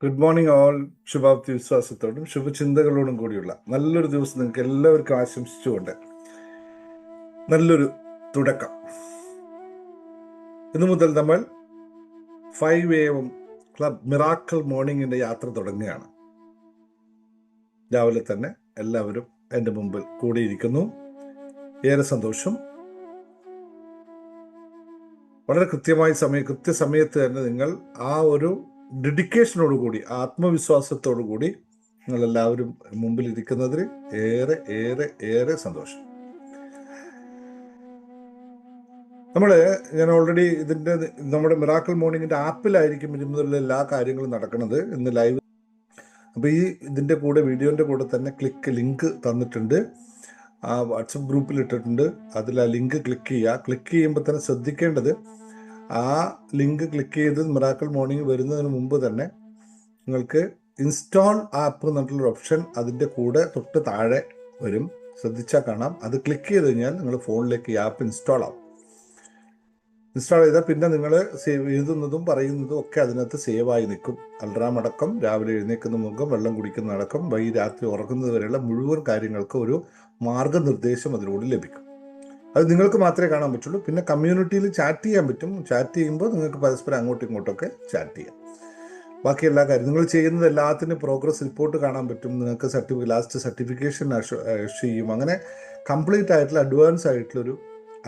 Good morning all. ശുഭാപ്തി വിശ്വാസത്തോടും ശുഭചിന്തകളോടും കൂടിയുള്ള നല്ലൊരു ദിവസം നിങ്ങൾക്ക് എല്ലാവർക്കും ആശംസിച്ചുകൊണ്ട് നല്ലൊരു തുടക്കം. ഇന്നു മുതൽ നമ്മൾ 5 AM ക്ലബ് മിറാക്കിൾ മോർണിംഗിന്റെ യാത്ര തുടങ്ങുകയാണ്. രാവിലെ തന്നെ എല്ലാവരും എൻ്റെ മുമ്പിൽ കൂടിയിരിക്കുന്നു. ഏറെ സന്തോഷം. വളരെ കൃത്യസമയത്ത് തന്നെ നിങ്ങൾ ആ ഒരു ഡെഡിക്കേഷനോടുകൂടി, ആത്മവിശ്വാസത്തോടു കൂടി നിങ്ങളെല്ലാവരും മുമ്പിൽ ഇരിക്കുന്നതിൽ ഏറെ ഏറെ ഏറെ സന്തോഷം. ഞാൻ ഓൾറെഡി നമ്മുടെ മിറാക്കിൾ മോർണിംഗിന്റെ ആപ്പിലായിരിക്കും ഇനി മുതലുള്ള എല്ലാ കാര്യങ്ങളും നടക്കുന്നത്. ഇന്ന് ലൈവ്. അപ്പോൾ ഇതിന്റെ കൂടെ, വീഡിയോന്റെ കൂടെ തന്നെ ലിങ്ക് തന്നിട്ടുണ്ട്. ആ വാട്സപ്പ് ഗ്രൂപ്പിൽ ഇട്ടിട്ടുണ്ട്. അതിൽ ആ ലിങ്ക് ക്ലിക്ക് ചെയ്യുക. ക്ലിക്ക് ചെയ്യുമ്പോൾ തന്നെ ശ്രദ്ധിക്കേണ്ടത്, ആ ലിങ്ക് ക്ലിക്ക് ചെയ്ത് മിറാക്കിൾ മോർണിംഗ് വരുന്നതിന് മുമ്പ് തന്നെ നിങ്ങൾക്ക് ഇൻസ്റ്റാൾ ആപ്പ് എന്നിട്ടുള്ളൊരു ഓപ്ഷൻ അതിൻ്റെ കൂടെ തൊട്ട് താഴെ വരും. ശ്രദ്ധിച്ചാൽ കാണാം. അത് ക്ലിക്ക് ചെയ്ത് കഴിഞ്ഞാൽ നിങ്ങൾ ഫോണിലേക്ക് ഈ ആപ്പ് ഇൻസ്റ്റാൾ ആവും. ഇൻസ്റ്റാൾ ചെയ്താൽ പിന്നെ നിങ്ങൾ എഴുതുന്നതും പറയുന്നതും ഒക്കെ അതിനകത്ത് സേവായി നിൽക്കും. അൽറാം അടക്കം, രാവിലെ എഴുന്നേക്കുന്ന മുഖം, വെള്ളം കുടിക്കുന്ന അടക്കം, രാത്രി ഉറങ്ങുന്നത് വരെയുള്ള മുഴുവൻ കാര്യങ്ങൾക്ക് ഒരു മാർഗനിർദ്ദേശം അതിലൂടെ ലഭിക്കും. അത് നിങ്ങൾക്ക് മാത്രമേ കാണാൻ പറ്റുള്ളൂ. പിന്നെ കമ്മ്യൂണിറ്റിയിൽ ചാറ്റ് ചെയ്യാൻ പറ്റും. ചാറ്റ് ചെയ്യുമ്പോൾ നിങ്ങൾക്ക് പരസ്പരം അങ്ങോട്ടും ഇങ്ങോട്ടൊക്കെ ചാറ്റ് ചെയ്യാം. ബാക്കി എല്ലാ കാര്യം നിങ്ങൾ ചെയ്യുന്നത് എല്ലാത്തിനും പ്രോഗ്രസ് റിപ്പോർട്ട് കാണാൻ പറ്റും. നിങ്ങൾക്ക് ലാസ്റ്റ് സർട്ടിഫിക്കേഷൻ ഇഷ്യൂ ചെയ്യും. അങ്ങനെ കംപ്ലീറ്റ് ആയിട്ടുള്ള അഡ്വാൻസ് ആയിട്ടുള്ളൊരു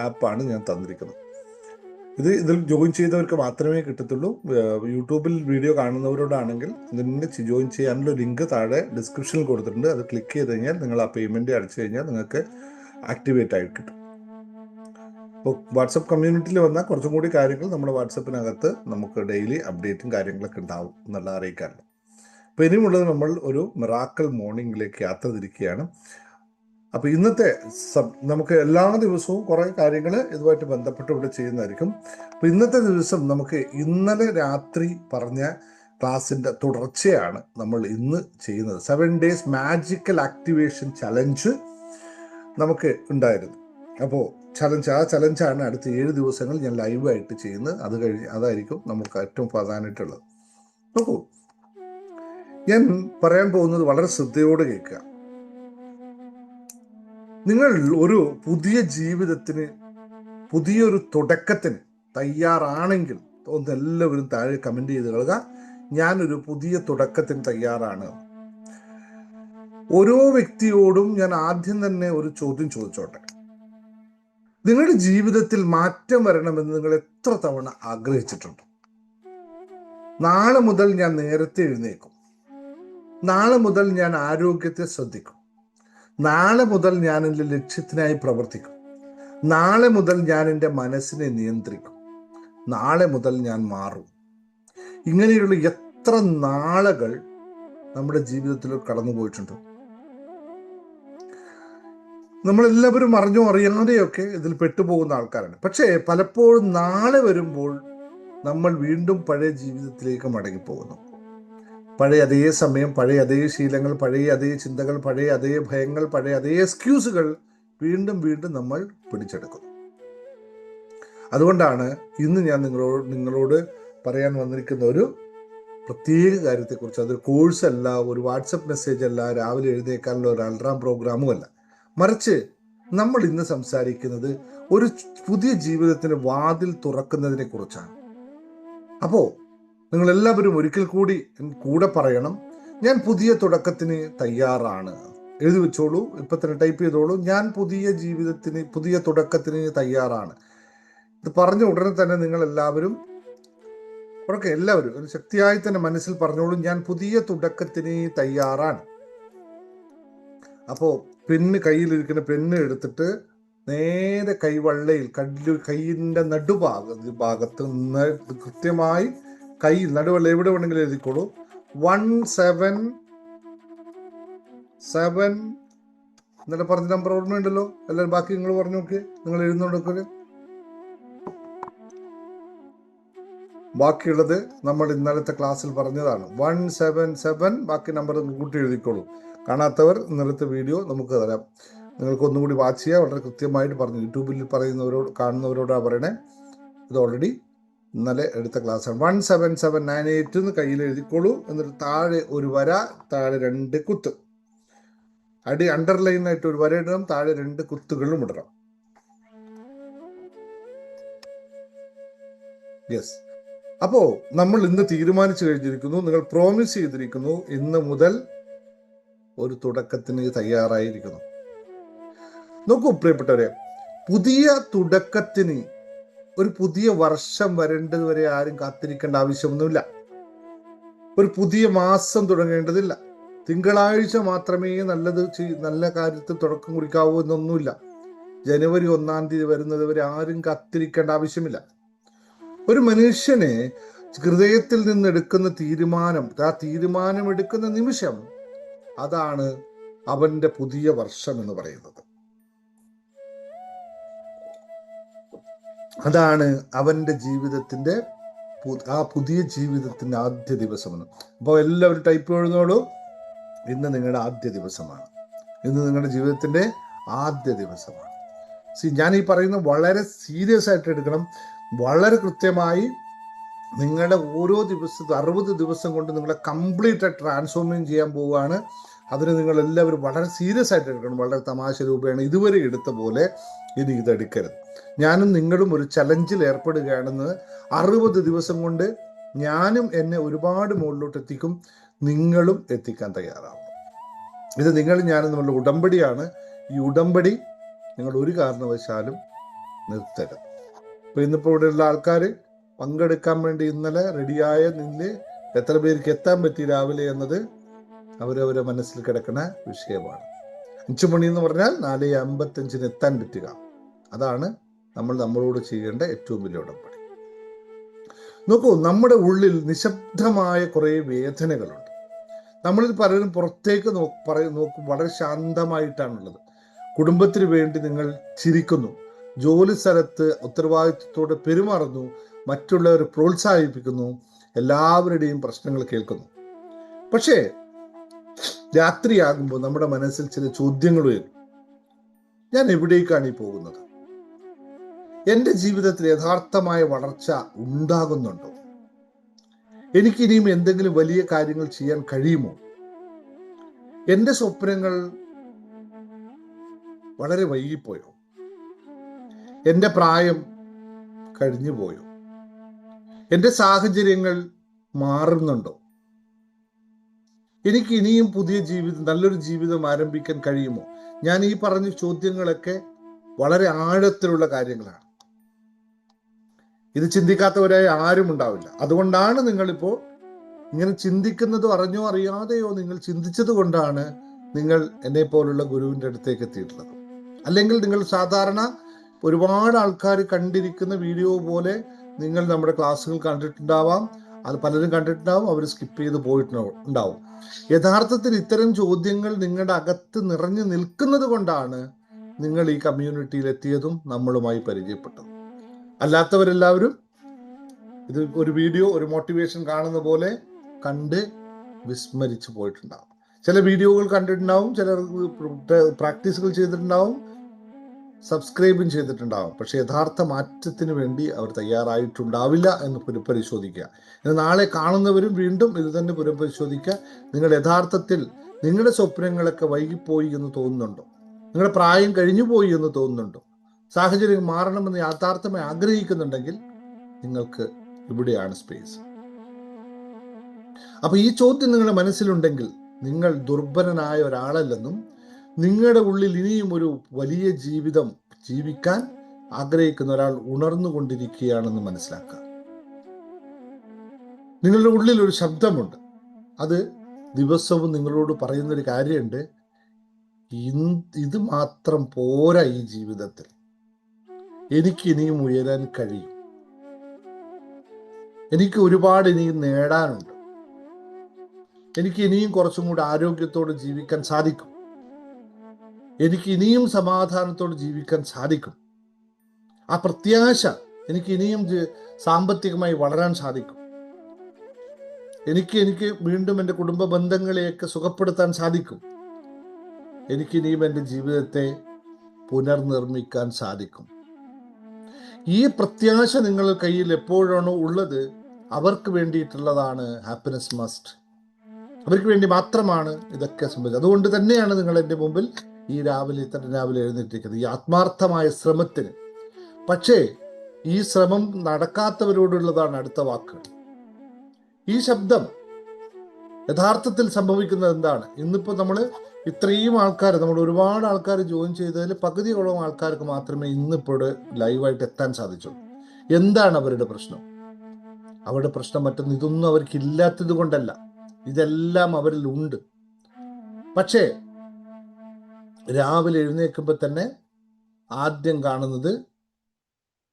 ആപ്പാണ് ഞാൻ തന്നിരിക്കുന്നത്. ഇതിൽ ജോയിൻ ചെയ്തവർക്ക് മാത്രമേ കിട്ടത്തുള്ളൂ. യൂട്യൂബിൽ വീഡിയോ കാണുന്നവരോടാണെങ്കിൽ ഇതിന് ജോയിൻ ചെയ്യാനുള്ള ലിങ്ക് താഴെ ഡിസ്ക്രിപ്ഷനിൽ കൊടുത്തിട്ടുണ്ട്. അത് ക്ലിക്ക് ചെയ്ത് കഴിഞ്ഞാൽ നിങ്ങൾ ആ പേയ്മെൻറ്റ് അടച്ചു കഴിഞ്ഞാൽ നിങ്ങൾക്ക് ആക്ടിവേറ്റ് ആയിട്ട് കിട്ടും. അപ്പോൾ വാട്സപ്പ് കമ്മ്യൂണിറ്റിയിൽ വന്നാൽ കുറച്ചും കൂടി കാര്യങ്ങൾ നമ്മുടെ വാട്സപ്പിനകത്ത് നമുക്ക് ഡെയിലി അപ്ഡേറ്റും കാര്യങ്ങളൊക്കെ ഉണ്ടാവും എന്നുള്ള അറിയിക്കാറുണ്ട്. അപ്പോൾ ഇനിയുമുള്ളത് നമ്മൾ ഒരു മിറാക്കിൾ മോർണിംഗിലേക്ക് യാത്ര തിരിക്കുകയാണ്. അപ്പോൾ ഇന്നത്തെ നമുക്ക് എല്ലാ ദിവസവും കുറേ കാര്യങ്ങൾ ഇതുമായിട്ട് ബന്ധപ്പെട്ട് ഇവിടെ ചെയ്യുന്നതായിരിക്കും. അപ്പോൾ ഇന്നത്തെ ദിവസം നമുക്ക് ഇന്നലെ രാത്രി പറഞ്ഞ ക്ലാസ്സിൻ്റെ തുടർച്ചയാണ് നമ്മൾ ഇന്ന് ചെയ്യുന്നത്. 7 days മാജിക്കൽ ആക്ടിവേഷൻ ചലഞ്ച് നമുക്ക് ഉണ്ടായിരുന്നു. അപ്പോൾ ആ ചലഞ്ചാണ് അടുത്ത 7 ദിവസങ്ങൾ ഞാൻ ലൈവായിട്ട് ചെയ്യുന്നത്. അതായിരിക്കും നമുക്ക് ഏറ്റവും പ്രധാനമായിട്ടുള്ളത്. നോക്കൂ, ഞാൻ പറയാൻ പോകുന്നത് വളരെ ശ്രദ്ധയോടെ കേൾക്കുക. നിങ്ങൾ ഒരു പുതിയ ജീവിതത്തിന്, പുതിയൊരു തുടക്കത്തിന് തയ്യാറാണെങ്കിൽ ഒന്ന് എല്ലാവരും താഴെ കമന്റ് ചെയ്ത് കളയുക. ഞാനൊരു പുതിയ തുടക്കത്തിന് തയ്യാറാണ്. ഓരോ വ്യക്തിയോടും ഞാൻ ആദ്യം തന്നെ ഒരു ചോദ്യം ചോദിച്ചോട്ടെ. നിങ്ങളുടെ ജീവിതത്തിൽ മാറ്റം വരണമെന്ന് നിങ്ങൾ എത്ര തവണ ആഗ്രഹിച്ചിട്ടുണ്ട്? നാളെ മുതൽ ഞാൻ നേരത്തെ എഴുന്നേക്കും, നാളെ മുതൽ ഞാൻ ആരോഗ്യത്തെ ശ്രദ്ധിക്കും, നാളെ മുതൽ ഞാൻ എൻ്റെ ലക്ഷ്യത്തിനായി പ്രവർത്തിക്കും, നാളെ മുതൽ ഞാൻ എൻ്റെ മനസ്സിനെ നിയന്ത്രിക്കും, നാളെ മുതൽ ഞാൻ മാറും. ഇങ്ങനെയുള്ള എത്ര നാളുകൾ നമ്മുടെ ജീവിതത്തിൽ കടന്നുപോയിട്ടുണ്ട്. നമ്മളെല്ലാവരും അറിഞ്ഞോ അറിയാതെയൊക്കെ ഇതിൽ പെട്ടുപോകുന്ന ആൾക്കാരാണ്. പക്ഷേ പലപ്പോഴും നാളെ വരുമ്പോൾ നമ്മൾ വീണ്ടും പഴയ ജീവിതത്തിലേക്ക് മടങ്ങിപ്പോകുന്നു. പഴയ അതേ സമയം, പഴയ അതേ ശീലങ്ങൾ, പഴയ അതേ ചിന്തകൾ, പഴയ അതേ ഭയങ്ങൾ, പഴയ അതേ എക്സ്ക്യൂസുകൾ വീണ്ടും വീണ്ടും നമ്മൾ പിടിച്ചെടുക്കുന്നു. അതുകൊണ്ടാണ് ഇന്ന് ഞാൻ നിങ്ങളോട് പറയാൻ വന്നിരിക്കുന്ന ഒരു പ്രത്യേക കാര്യത്തെക്കുറിച്ച്. അതൊരു കോഴ്സല്ല, ഒരു വാട്സപ്പ് മെസ്സേജ് അല്ല, രാവിലെ എഴുന്നേക്കാനുള്ള ഒരു അൽറാം പ്രോഗ്രാമും അല്ല. മറിച്ച് നമ്മൾ ഇന്ന് സംസാരിക്കുന്നത് ഒരു പുതിയ ജീവിതത്തിന് വാതിൽ തുറക്കുന്നതിനെ കുറിച്ചാണ്. അപ്പോൾ നിങ്ങൾ എല്ലാവരും ഒരിക്കൽ കൂടെ പറയണം, ഞാൻ പുതിയ തുടക്കത്തിന് തയ്യാറാണ്. എഴുതി വെച്ചോളൂ, ഇപ്പം തന്നെ ടൈപ്പ് ചെയ്തോളൂ. ഞാൻ പുതിയ തുടക്കത്തിന് തയ്യാറാണ്. ഇത് പറഞ്ഞ ഉടനെ തന്നെ നിങ്ങൾ എല്ലാവരും ഒരു ശക്തിയായി തന്നെ മനസ്സിൽ പറഞ്ഞോളൂ, ഞാൻ പുതിയ തുടക്കത്തിന് തയ്യാറാണ്. അപ്പോൾ കയ്യിലിരിക്കുന്ന പെണ്ണ് എടുത്തിട്ട് നേരെ കൈവള്ളയിൽ കൈയിൻ്റെ ഭാഗത്ത് നിന്ന് കൃത്യമായി നടുവള്ള എവിടെ വേണമെങ്കിലും എഴുതിക്കോളൂ. 177 ഇന്നലെ പറഞ്ഞ നമ്പർ ഓർമ്മയുണ്ടല്ലോ എല്ലാവരും? ബാക്കി നിങ്ങൾ പറഞ്ഞു നോക്കി, നിങ്ങൾ എഴുതുന്നുണ്ടൊക്കെ. ബാക്കിയുള്ളത് നമ്മൾ ഇന്നലത്തെ ക്ലാസ്സിൽ പറഞ്ഞതാണ്. 177 ബാക്കി നമ്പർ കൂട്ടി എഴുതിക്കോളൂ. കാണാത്തവർ ഇന്നലത്തെ വീഡിയോ നമുക്ക് തരാം, നിങ്ങൾക്ക് ഒന്നുകൂടി വാച്ച് ചെയ്യുക. വളരെ കൃത്യമായിട്ട് പറഞ്ഞു. യൂട്യൂബിൽ കാണുന്നവരോടാണ് പറയണേ. ഇത് ഓൾറെഡി ഇന്നലെ എടുത്ത ക്ലാസ്സാണ്. 17798 എന്ന് കയ്യിൽ എഴുതിക്കോളൂ. എന്നിട്ട് താഴെ ഒരു വര, താഴെ 2 കുത്ത്. അണ്ടർലൈനായിട്ട് ഒരു വര ഇടണം, താഴെ 2 കുത്തുകളും ഇടണം. യെസ്. അപ്പോ നമ്മൾ ഇന്ന് തീരുമാനിച്ചു കഴിഞ്ഞിരിക്കുന്നു, നിങ്ങൾ പ്രോമിസ് ചെയ്തിരിക്കുന്നു, ഇന്ന് മുതൽ ഒരു തുടക്കത്തിന് തയ്യാറായിരിക്കുന്നു. നോക്കൂ പ്രിയപ്പെട്ടവരെ, പുതിയ തുടക്കത്തിന് ഒരു പുതിയ വർഷം വരേണ്ടത് വരെ ആരും കാത്തിരിക്കേണ്ട ആവശ്യമൊന്നുമില്ല. ഒരു പുതിയ മാസം തുടങ്ങേണ്ടതില്ല. തിങ്കളാഴ്ച മാത്രമേ നല്ല കാര്യത്തിൽ തുടക്കം കുറിക്കാവൂ എന്നൊന്നുമില്ല. ജനുവരി 1-ാം തീയതി വരുന്നത് വരെ ആരും കാത്തിരിക്കേണ്ട ആവശ്യമില്ല. ഒരു മനുഷ്യനെ ഹൃദയത്തിൽ നിന്ന് എടുക്കുന്ന തീരുമാനം, ആ തീരുമാനം എടുക്കുന്ന നിമിഷം, അതാണ് അവന്റെ പുതിയ വർഷം എന്ന് പറയുന്നത്. അതാണ് അവന്റെ ജീവിതത്തിന്റെ ആ പുതിയ ജീവിതത്തിന്റെ ആദ്യ ദിവസമെന്ന്. അപ്പോൾ എല്ലാവരും ടൈപ്പ് എഴുതുന്നോളൂ. ഇന്ന് നിങ്ങളുടെ ആദ്യ ദിവസമാണ്. ഇന്ന് നിങ്ങളുടെ ജീവിതത്തിന്റെ ആദ്യ ദിവസമാണ്. ഞാൻ ഈ പറയുന്നത് വളരെ സീരിയസ് ആയിട്ട് എടുക്കണം. വളരെ കൃത്യമായി നിങ്ങളുടെ ഓരോ ദിവസവും 60 ദിവസം കൊണ്ട് നിങ്ങളെ കംപ്ലീറ്റ് ട്രാൻസ്ഫോമിങ് ചെയ്യാൻ പോവുകയാണ്. അതിന് നിങ്ങൾ എല്ലാവരും വളരെ സീരിയസ് ആയിട്ട് എടുക്കണം. വളരെ തമാശ രൂപയാണ് ഇതുവരെ എടുത്ത പോലെ ഇനി ഇതെടുക്കരുത്. ഞാനും നിങ്ങളും ഒരു ചലഞ്ചിൽ ഏർപ്പെടുകയാണെന്ന്. 60 ദിവസം കൊണ്ട് ഞാനും എന്നെ ഒരുപാട് മുകളിലോട്ട് എത്തിക്കും, നിങ്ങളും എത്തിക്കാൻ തയ്യാറാവും. ഇത് നിങ്ങൾ ഞാനും നമ്മളുടെ ഉടമ്പടിയാണ്. ഈ ഉടമ്പടി നിങ്ങൾ ഒരു കാരണവശാലും നിർത്തരുത്. അപ്പോൾ ഇന്നിപ്പോൾ ഇവിടെയുള്ള ആൾക്കാർ പങ്കെടുക്കാൻ വേണ്ടി ഇന്നലെ റെഡിയായ നിന്ന് എത്ര പേർക്ക് എത്താൻ പറ്റി രാവിലെ എന്നത് അവരവരെ മനസ്സിൽ കിടക്കുന്ന വിഷയമാണ്. 5 മണി എന്ന് പറഞ്ഞാൽ 4:55 എത്താൻ പറ്റുക. അതാണ് നമ്മളോട് ചെയ്യേണ്ട ഏറ്റവും വലിയ ഉടമ്പടി. നോക്കൂ, നമ്മുടെ ഉള്ളിൽ നിശബ്ദമായ കുറേ വേദനകളുണ്ട്. നമ്മളിൽ പലരും പുറത്തേക്ക് നോക്കും വളരെ ശാന്തമായിട്ടാണുള്ളത്. കുടുംബത്തിന് വേണ്ടി നിങ്ങൾ ചിരിക്കുന്നു, ജോലി സ്ഥലത്ത് ഉത്തരവാദിത്വത്തോടെ പെരുമാറുന്നു, മറ്റുള്ളവരെ പ്രോത്സാഹിപ്പിക്കുന്നു, എല്ലാവരുടെയും പ്രശ്നങ്ങൾ കേൾക്കുന്നു. പക്ഷേ രാത്രിയാകുമ്പോൾ നമ്മുടെ മനസ്സിൽ ചില ചോദ്യങ്ങൾ വരും. ഞാൻ എവിടേക്കാണ് ഈ പോകുന്നത്? എൻ്റെ ജീവിതത്തിൽ യഥാർത്ഥമായ വളർച്ച ഉണ്ടാകുന്നുണ്ടോ? എനിക്കിനിയും എന്തെങ്കിലും വലിയ കാര്യങ്ങൾ ചെയ്യാൻ കഴിയുമോ? എൻ്റെ സ്വപ്നങ്ങൾ വളരെ വൈകിപ്പോയോ? എൻ്റെ പ്രായം കഴിഞ്ഞു പോയോ? എൻ്റെ സാഹചര്യങ്ങൾ മാറുന്നുണ്ടോ? എനിക്ക് ഇനിയും പുതിയ ജീവിതം, നല്ലൊരു ജീവിതം ആരംഭിക്കാൻ കഴിയുമോ? ഞാൻ ഈ പറഞ്ഞ ചോദ്യങ്ങളൊക്കെ വളരെ ആഴത്തിലുള്ള കാര്യങ്ങളാണ്. ഇത് ചിന്തിക്കാത്തവരായി ആരും ഉണ്ടാവില്ല. അതുകൊണ്ടാണ് നിങ്ങളിപ്പോൾ ഇങ്ങനെ ചിന്തിക്കുന്നത്. അറിഞ്ഞോ അറിയാതെയോ നിങ്ങൾ ചിന്തിച്ചത് കൊണ്ടാണ് നിങ്ങൾ എന്നെ പോലുള്ള ഗുരുവിൻ്റെ അടുത്തേക്ക് എത്തിയിട്ടുള്ളത്. അല്ലെങ്കിൽ നിങ്ങൾ സാധാരണ ഒരുപാട് ആൾക്കാർ കണ്ടിരിക്കുന്ന വീഡിയോ പോലെ നിങ്ങൾ നമ്മുടെ ക്ലാസ്സുകൾ കണ്ടിട്ടുണ്ടാവാം. അത് പലരും കണ്ടിട്ടുണ്ടാവും, അവർ സ്കിപ്പ് ചെയ്ത് പോയിട്ടുണ്ടാവും. യഥാർത്ഥത്തിൽ ഇത്തരം ചോദ്യങ്ങൾ നിങ്ങളുടെ അകത്ത് നിറഞ്ഞു നിൽക്കുന്നത് കൊണ്ടാണ് നിങ്ങൾ ഈ കമ്മ്യൂണിറ്റിയിൽ എത്തിയതും നമ്മളുമായി പരിചയപ്പെട്ടതും. അല്ലാത്തവരെല്ലാവരും ഇത് ഒരു വീഡിയോ, ഒരു മോട്ടിവേഷൻ കാണുന്ന പോലെ കണ്ട് വിസ്മരിച്ചു പോയിട്ടുണ്ടാവും. ചില വീഡിയോകൾ കണ്ടിട്ടുണ്ടാവും, ചിലർ പ്രാക്ടീസുകൾ ചെയ്തിട്ടുണ്ടാവും, സബ്സ്ക്രൈബും ചെയ്തിട്ടുണ്ടാവും. പക്ഷെ യഥാർത്ഥ മാറ്റത്തിന് വേണ്ടി അവർ തയ്യാറായിട്ടുണ്ടാവില്ല എന്ന് പുനഃപരിശോധിക്കുക. നാളെ കാണുന്നവരും വീണ്ടും ഇത് തന്നെ പുനഃപരിശോധിക്കുക. നിങ്ങൾ യഥാർത്ഥത്തിൽ നിങ്ങളുടെ സ്വപ്നങ്ങളൊക്കെ വൈകിപ്പോയി എന്ന് തോന്നുന്നുണ്ടോ? നിങ്ങളുടെ പ്രായം കഴിഞ്ഞു പോയി എന്ന് തോന്നുന്നുണ്ടോ? സാഹചര്യം മാറണമെന്ന് യാഥാർത്ഥമായി ആഗ്രഹിക്കുന്നുണ്ടെങ്കിൽ നിങ്ങൾക്ക് ഇവിടെയാണ് സ്പേസ്. അപ്പൊ ഈ ചോദ്യം നിങ്ങളുടെ മനസ്സിലുണ്ടെങ്കിൽ നിങ്ങൾ ദുർബലനായ ഒരാളല്ലെന്നും നിങ്ങളുടെ ഉള്ളിൽ ഇനിയും ഒരു വലിയ ജീവിതം ജീവിക്കാൻ ആഗ്രഹിക്കുന്ന ഒരാൾ ഉണർന്നുകൊണ്ടിരിക്കുകയാണെന്ന് മനസ്സിലാക്കുക. നിങ്ങളുടെ ഉള്ളിൽ ഒരു ശബ്ദമുണ്ട്. അത് ദിവസവും നിങ്ങളോട് പറയുന്നൊരു കാര്യമുണ്ട്. ഇത് മാത്രം പോരാ ഈ ജീവിതത്തിൽ, എനിക്ക് ഇനിയും ഉയരാൻ കഴിയും, എനിക്ക് ഒരുപാട് ഇനിയും നേടാനുണ്ട്, എനിക്ക് ഇനിയും കുറച്ചും കൂടി ആരോഗ്യത്തോടെ ജീവിക്കാൻ സാധിക്കും, എനിക്ക് ഇനിയും സമാധാനത്തോടെ ജീവിക്കാൻ സാധിക്കും. ആ പ്രത്യാശ, എനിക്ക് ഇനിയും സാമ്പത്തികമായി വളരാൻ സാധിക്കും, എനിക്ക് വീണ്ടും എൻ്റെ കുടുംബ ബന്ധങ്ങളെയൊക്കെ സുഖപ്പെടുത്താൻ സാധിക്കും, എനിക്കിനിയും എൻ്റെ ജീവിതത്തെ പുനർനിർമ്മിക്കാൻ സാധിക്കും. ഈ പ്രത്യാശ നിങ്ങളുടെ കയ്യിൽ എപ്പോഴാണോ ഉള്ളത്, അവർക്ക് വേണ്ടിയിട്ടുള്ളതാണ് ഹാപ്പിനെസ് മസ്റ്റ്. അവർക്ക് വേണ്ടി മാത്രമാണ് ഇതൊക്കെ സംഭവിച്ചത്. അതുകൊണ്ട് തന്നെയാണ് നിങ്ങൾ എൻ്റെ മുമ്പിൽ ഈ ഇത്ര രാവിലെ എഴുന്നേറ്റിരിക്കുന്നത്, ഈ ആത്മാർത്ഥമായ ശ്രമത്തിന്. പക്ഷേ ഈ ശ്രമം നടക്കാത്തവരോടുള്ളതാണ് അടുത്ത വാക്ക്. ഈ ശബ്ദം യഥാർത്ഥത്തിൽ സംഭവിക്കുന്നത് എന്താണ്? ഇന്നിപ്പോൾ നമ്മൾ ഇത്രയും ആൾക്കാർ, നമ്മൾ ഒരുപാട് ആൾക്കാർ ജോയിൻ ചെയ്തതിൽ പകുതിയോളം ആൾക്കാർക്ക് മാത്രമേ ഇന്നിപ്പോൾ ലൈവായിട്ട് എത്താൻ സാധിച്ചുള്ളൂ. എന്താണ് അവരുടെ പ്രശ്നം? അവരുടെ പ്രശ്നം മറ്റൊന്നും, ഇതൊന്നും അവർക്ക് ഇല്ലാത്തത് കൊണ്ടല്ല, ഇതെല്ലാം അവരിൽ ഉണ്ട്. പക്ഷേ രാവിലെ എഴുന്നേൽക്കുമ്പോൾ തന്നെ ആദ്യം കാണുന്നത്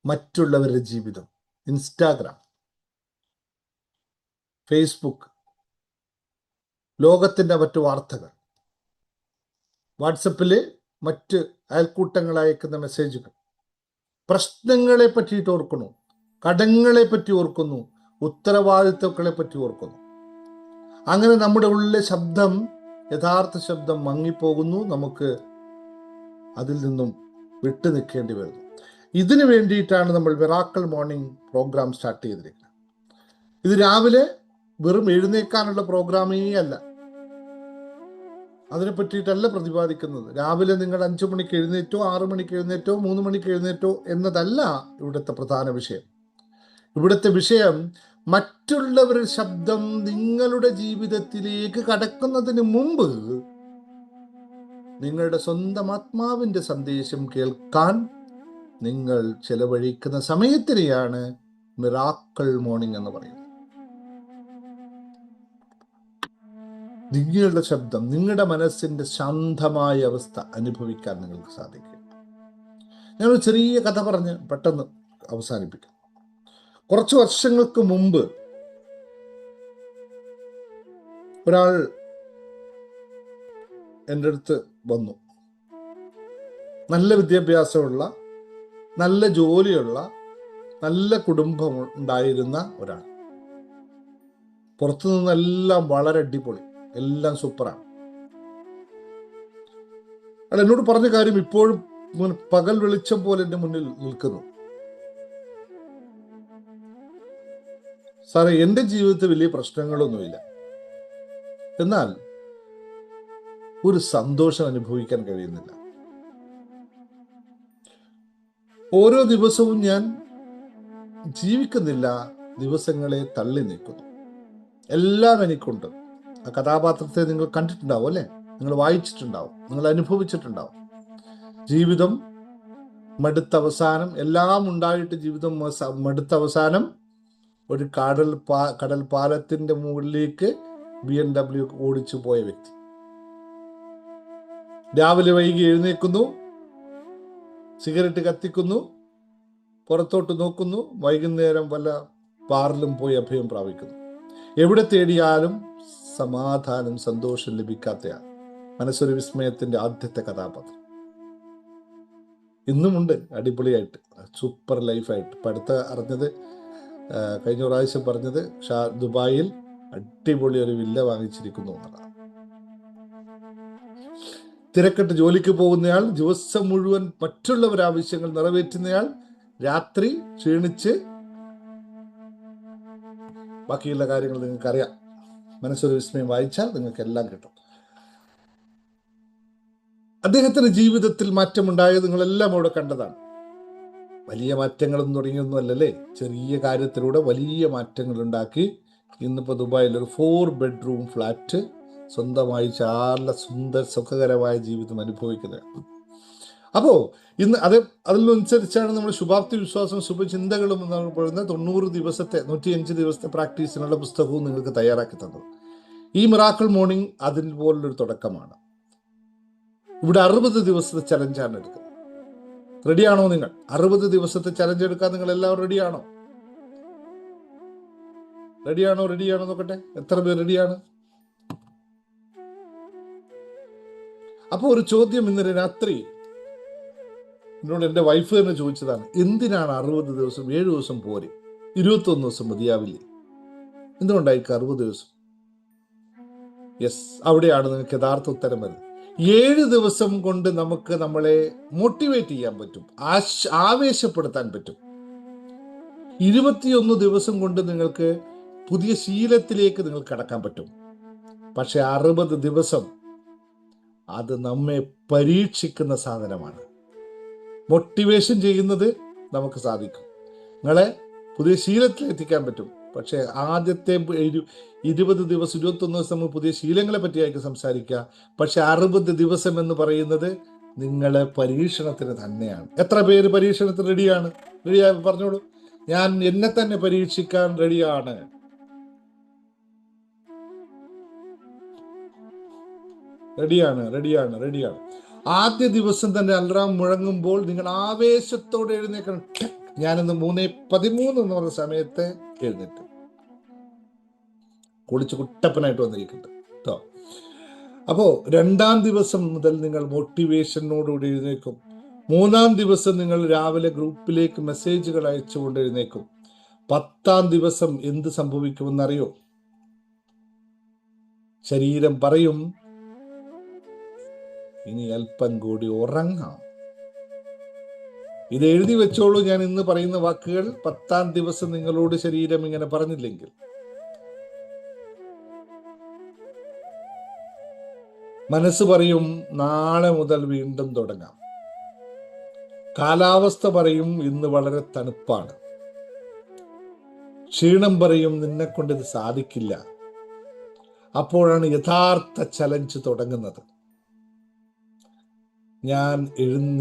മറ്റുള്ളവരുടെ ജീവിതം. ഇൻസ്റ്റാഗ്രാം, ഫേസ്ബുക്ക്, ലോകത്തിൻ്റെ മറ്റു വാർത്തകൾ, വാട്സപ്പിൽ മറ്റ് അയൽക്കൂട്ടങ്ങൾ അയക്കുന്ന മെസ്സേജുകൾ, പ്രശ്നങ്ങളെ പറ്റിയിട്ട് ഓർക്കുന്നു, കടങ്ങളെ പറ്റി ഓർക്കുന്നു, ഉത്തരവാദിത്വങ്ങളെ പറ്റി ഓർക്കുന്നു. അങ്ങനെ നമ്മുടെ ഉള്ളിലെ ശബ്ദം, യഥാർത്ഥ ശബ്ദം മങ്ങിപ്പോകുന്നു. നമുക്ക് അതിൽ നിന്നും വിട്ടു നിൽക്കേണ്ടി വരുന്നു. ഇതിനു വേണ്ടിയിട്ടാണ് നമ്മൾ മിറാക്കിൾ മോർണിംഗ് പ്രോഗ്രാം സ്റ്റാർട്ട് ചെയ്തിരിക്കുന്നത്. ഇത് രാവിലെ വെറും എഴുന്നേൽക്കാനുള്ള പ്രോഗ്രാമേ അല്ല, അതിനെ പറ്റിയിട്ടല്ല പ്രതിപാദിക്കുന്നത്. രാവിലെ നിങ്ങൾ 5 മണിക്ക് എഴുന്നേറ്റോ 6 മണിക്ക് എഴുന്നേറ്റോ 3 മണിക്ക് എഴുന്നേറ്റോ എന്നതല്ല ഇവിടുത്തെ പ്രധാന വിഷയം. ഇവിടുത്തെ വിഷയം മറ്റുള്ളവരുടെ ശബ്ദം നിങ്ങളുടെ ജീവിതത്തിലേക്ക് കടക്കുന്നതിന് മുമ്പ് നിങ്ങളുടെ സ്വന്തം ആത്മാവിന്റെ സന്ദേശം കേൾക്കാൻ നിങ്ങൾ ചെലവഴിക്കുന്ന സമയത്തിനെയാണ് മിറാക്കിൾ മോർണിംഗ് എന്ന് പറയുന്നത്. നിങ്ങളുടെ ശബ്ദം, നിങ്ങളുടെ മനസ്സിന്റെ ശാന്തമായ അവസ്ഥ അനുഭവിക്കാൻ നിങ്ങൾക്ക് സാധിക്കും. ഞാനൊരു ചെറിയ കഥ പറഞ്ഞ് പെട്ടെന്ന് അവസാനിപ്പിക്കാം. കുറച്ച് വർഷങ്ങൾക്ക് മുമ്പ് ഒരാൾ എൻ്റെ അടുത്ത് വന്നു. നല്ല വിദ്യാഭ്യാസമുള്ള, നല്ല ജോലിയുള്ള, നല്ല കുടുംബം ഉണ്ടായിരുന്ന ഒരാൾ. പുറത്തു നിന്നെല്ലാം വളരെ അടിപൊളി, എല്ലാം സൂപ്പറാണ്. അയാൾ എന്നോട് പറഞ്ഞ കാര്യം ഇപ്പോഴും പകൽ വെളിച്ചം പോലെ എൻ്റെ മുന്നിൽ നിൽക്കുന്നു. സാറേ, എൻ്റെ ജീവിതത്തിൽ വലിയ പ്രശ്നങ്ങളൊന്നുമില്ല, എന്നാൽ ഒരു സന്തോഷം അനുഭവിക്കാൻ കഴിയുന്നില്ല. ഓരോ ദിവസവും ഞാൻ ജീവിക്കുന്നില്ല, ദിവസങ്ങളെ തള്ളി നീക്കുന്നു. എല്ലാം എനിക്കുണ്ട്. ആ കഥാപാത്രത്തെ നിങ്ങൾ കണ്ടിട്ടുണ്ടാവും അല്ലേ? നിങ്ങൾ വായിച്ചിട്ടുണ്ടാവും, നിങ്ങൾ അനുഭവിച്ചിട്ടുണ്ടാവും. ജീവിതം മടുത്ത അവസാനം, എല്ലാം ഉണ്ടായിട്ട് ജീവിതം മടുത്ത അവസാനം ഒരു കടൽ പാലത്തിന്റെ മുകളിലേക്ക് BMW ഓടിച്ചു പോയ വ്യക്തി. രാവിലെ വൈകി എഴുന്നേൽക്കുന്നു, സിഗരറ്റ് കത്തിക്കുന്നു, പുറത്തോട്ട് നോക്കുന്നു, വൈകുന്നേരം വല്ല ബാറിലും പോയി അഭയം പ്രാപിക്കുന്നു. എവിടെ തേടിയാലും സമാധാനം, സന്തോഷം ലഭിക്കാത്തയാണ്. മനസ്സൊരു വിസ്മയത്തിന്റെ ആദ്യത്തെ കഥാപാത്രം ഇന്നുമുണ്ട്, അടിപൊളിയായിട്ട്, സൂപ്പർ ലൈഫായിട്ട്. ഇപ്പം അടുത്ത അറിഞ്ഞത്, കഴിഞ്ഞ പ്രാവശ്യം പറഞ്ഞത്, ദുബായിൽ അടിപൊളി ഒരു വില്ല വാങ്ങിച്ചിരിക്കുന്നു എന്നതാണ്. തിരക്കിട്ട് ജോലിക്ക് പോകുന്നയാൾ, ദിവസം മുഴുവൻ മറ്റുള്ളവരുടെ ആവശ്യങ്ങൾ നിറവേറ്റുന്നയാൾ, രാത്രി ക്ഷീണിച്ച്, ബാക്കിയുള്ള കാര്യങ്ങൾ നിങ്ങൾക്കറിയാം. മനസ്സൊരു വിസ്മയം വായിച്ചാൽ നിങ്ങൾക്ക് എല്ലാം കിട്ടും. അദ്ദേഹത്തിന്റെ ജീവിതത്തിൽ മാറ്റമുണ്ടായത് നിങ്ങളെല്ലാം അവിടെ കണ്ടതാണ്. വലിയ മാറ്റങ്ങളൊന്നും തുടങ്ങിയൊന്നും അല്ലല്ലേ, ചെറിയ കാര്യത്തിലൂടെ വലിയ മാറ്റങ്ങൾ ഉണ്ടാക്കി ഇന്നിപ്പോൾ ദുബായിൽ ഒരു 4 ബെഡ്റൂം ഫ്ലാറ്റ് സ്വന്തമായി നല്ല സുഖകരമായ ജീവിതം അനുഭവിക്കുന്നത്. അപ്പോൾ ഇന്ന് അതിനനുസരിച്ചാണ് നമ്മൾ ശുഭാപ്തി വിശ്വാസം ശുഭചിന്തകളും എന്നാണ് പറയുന്നത് 90 ദിവസത്തെ 105 ദിവസത്തെ പ്രാക്ടീസിനുള്ള പുസ്തകവും നിങ്ങൾക്ക് തയ്യാറാക്കി തന്നത്. ഈ മിറാക്കിൾ മോർണിംഗ് അതിന് പോലുള്ളൊരു തുടക്കമാണ്. ഇവിടെ 60 ദിവസത്തെ ചലഞ്ചാണ് എടുക്കുന്നത്. റെഡിയാണോ നിങ്ങൾ? 60 ദിവസത്തെ ചലഞ്ച് എടുക്കാൻ നിങ്ങൾ എല്ലാവരും റെഡിയാണോ? റെഡിയാണോ നോക്കട്ടെ, എത്ര പേർ റെഡിയാണ്? അപ്പോൾ ഒരു ചോദ്യം ഇന്നലെ രാത്രി എന്നോട് എൻ്റെ വൈഫ് തന്നെ ചോദിച്ചതാണ്. എന്തിനാണ് 60 ദിവസം? 7 ദിവസം പോരെ, 21 ദിവസം മതിയാവില്ലേ? എന്തുകൊണ്ടായിരിക്കും 60 ദിവസം? യെസ്, അവിടെയാണ് നിങ്ങൾക്ക് യഥാർത്ഥ ഉത്തരം വരുന്നത്. 7 ദിവസം കൊണ്ട് നമുക്ക് നമ്മളെ മോട്ടിവേറ്റ് ചെയ്യാൻ പറ്റും, ആവേശപ്പെടുത്താൻ പറ്റും. 21 ദിവസം കൊണ്ട് നിങ്ങൾക്ക് പുതിയ ശീലത്തിലേക്ക് നിങ്ങൾ കടക്കാൻ പറ്റും. പക്ഷെ 60 ദിവസം അത് നമ്മെ പരീക്ഷിക്കുന്ന സാധനമാണ്. മോട്ടിവേഷൻ ചെയ്യുന്നത് നമുക്ക് സാധിക്കും, നിങ്ങളെ പുതിയ ശീലത്തിൽ എത്തിക്കാൻ പറ്റും. പക്ഷെ ആദ്യത്തെ 20 ദിവസം 21 ദിവസം നമ്മൾ പുതിയ ശീലങ്ങളെ പറ്റിയായിരിക്കും സംസാരിക്കുക. പക്ഷെ 60 ദിവസം എന്ന് പറയുന്നത് നിങ്ങളെ പരീക്ഷണത്തിന് തന്നെയാണ്. എത്ര പേര് പരീക്ഷണത്തിന് റെഡിയാണ്? പറഞ്ഞോളൂ. ഞാൻ എന്നെ തന്നെ പരീക്ഷിക്കാൻ റെഡിയാണ്. റെഡിയാണ്. ആദ്യ ദിവസം തന്നെ അലാറം മുഴങ്ങുമ്പോൾ നിങ്ങൾ ആവേശത്തോടെ എഴുന്നേക്കണം. ഞാനിന്ന് 3:13 എന്ന് പറഞ്ഞ സമയത്ത് എഴുന്നേറ്റ് കുളിച്ച് കുട്ടപ്പനായിട്ട് വന്നിരിക്കുന്നുണ്ട് കേട്ടോ. അപ്പോൾ 2-ാം ദിവസം മുതൽ നിങ്ങൾ മോട്ടിവേഷനോടുകൂടി എഴുന്നേക്കും. 3-ാം ദിവസം നിങ്ങൾ രാവിലെ ഗ്രൂപ്പിലേക്ക് മെസ്സേജുകൾ അയച്ചുകൊണ്ട് എഴുന്നേക്കും. 10-ാം ദിവസം എന്ത് സംഭവിക്കുമെന്നറിയോ? ശരീരം പറയും, ഇനി അല്പം കൂടി ഉറങ്ങാം. ഇത് എഴുതി വെച്ചോളൂ. ഞാൻ ഇന്ന് പറയുന്ന വാക്കുകൾ 10-ാം ദിവസം നിങ്ങളോട് ശരീരം ഇങ്ങനെ പറഞ്ഞില്ലെങ്കിൽ. മനസ്സ് പറയും, നാളെ മുതൽ വീണ്ടും തുടങ്ങാം. കാലാവസ്ഥ പറയും, ഇന്ന് വളരെ തണുപ്പാണ്. ക്ഷീണം പറയും, നിന്നെ കൊണ്ട് ഇത് സാധിക്കില്ല. അപ്പോഴാണ് യഥാർത്ഥ ചലഞ്ച് തുടങ്ങുന്നത്. ഞാൻ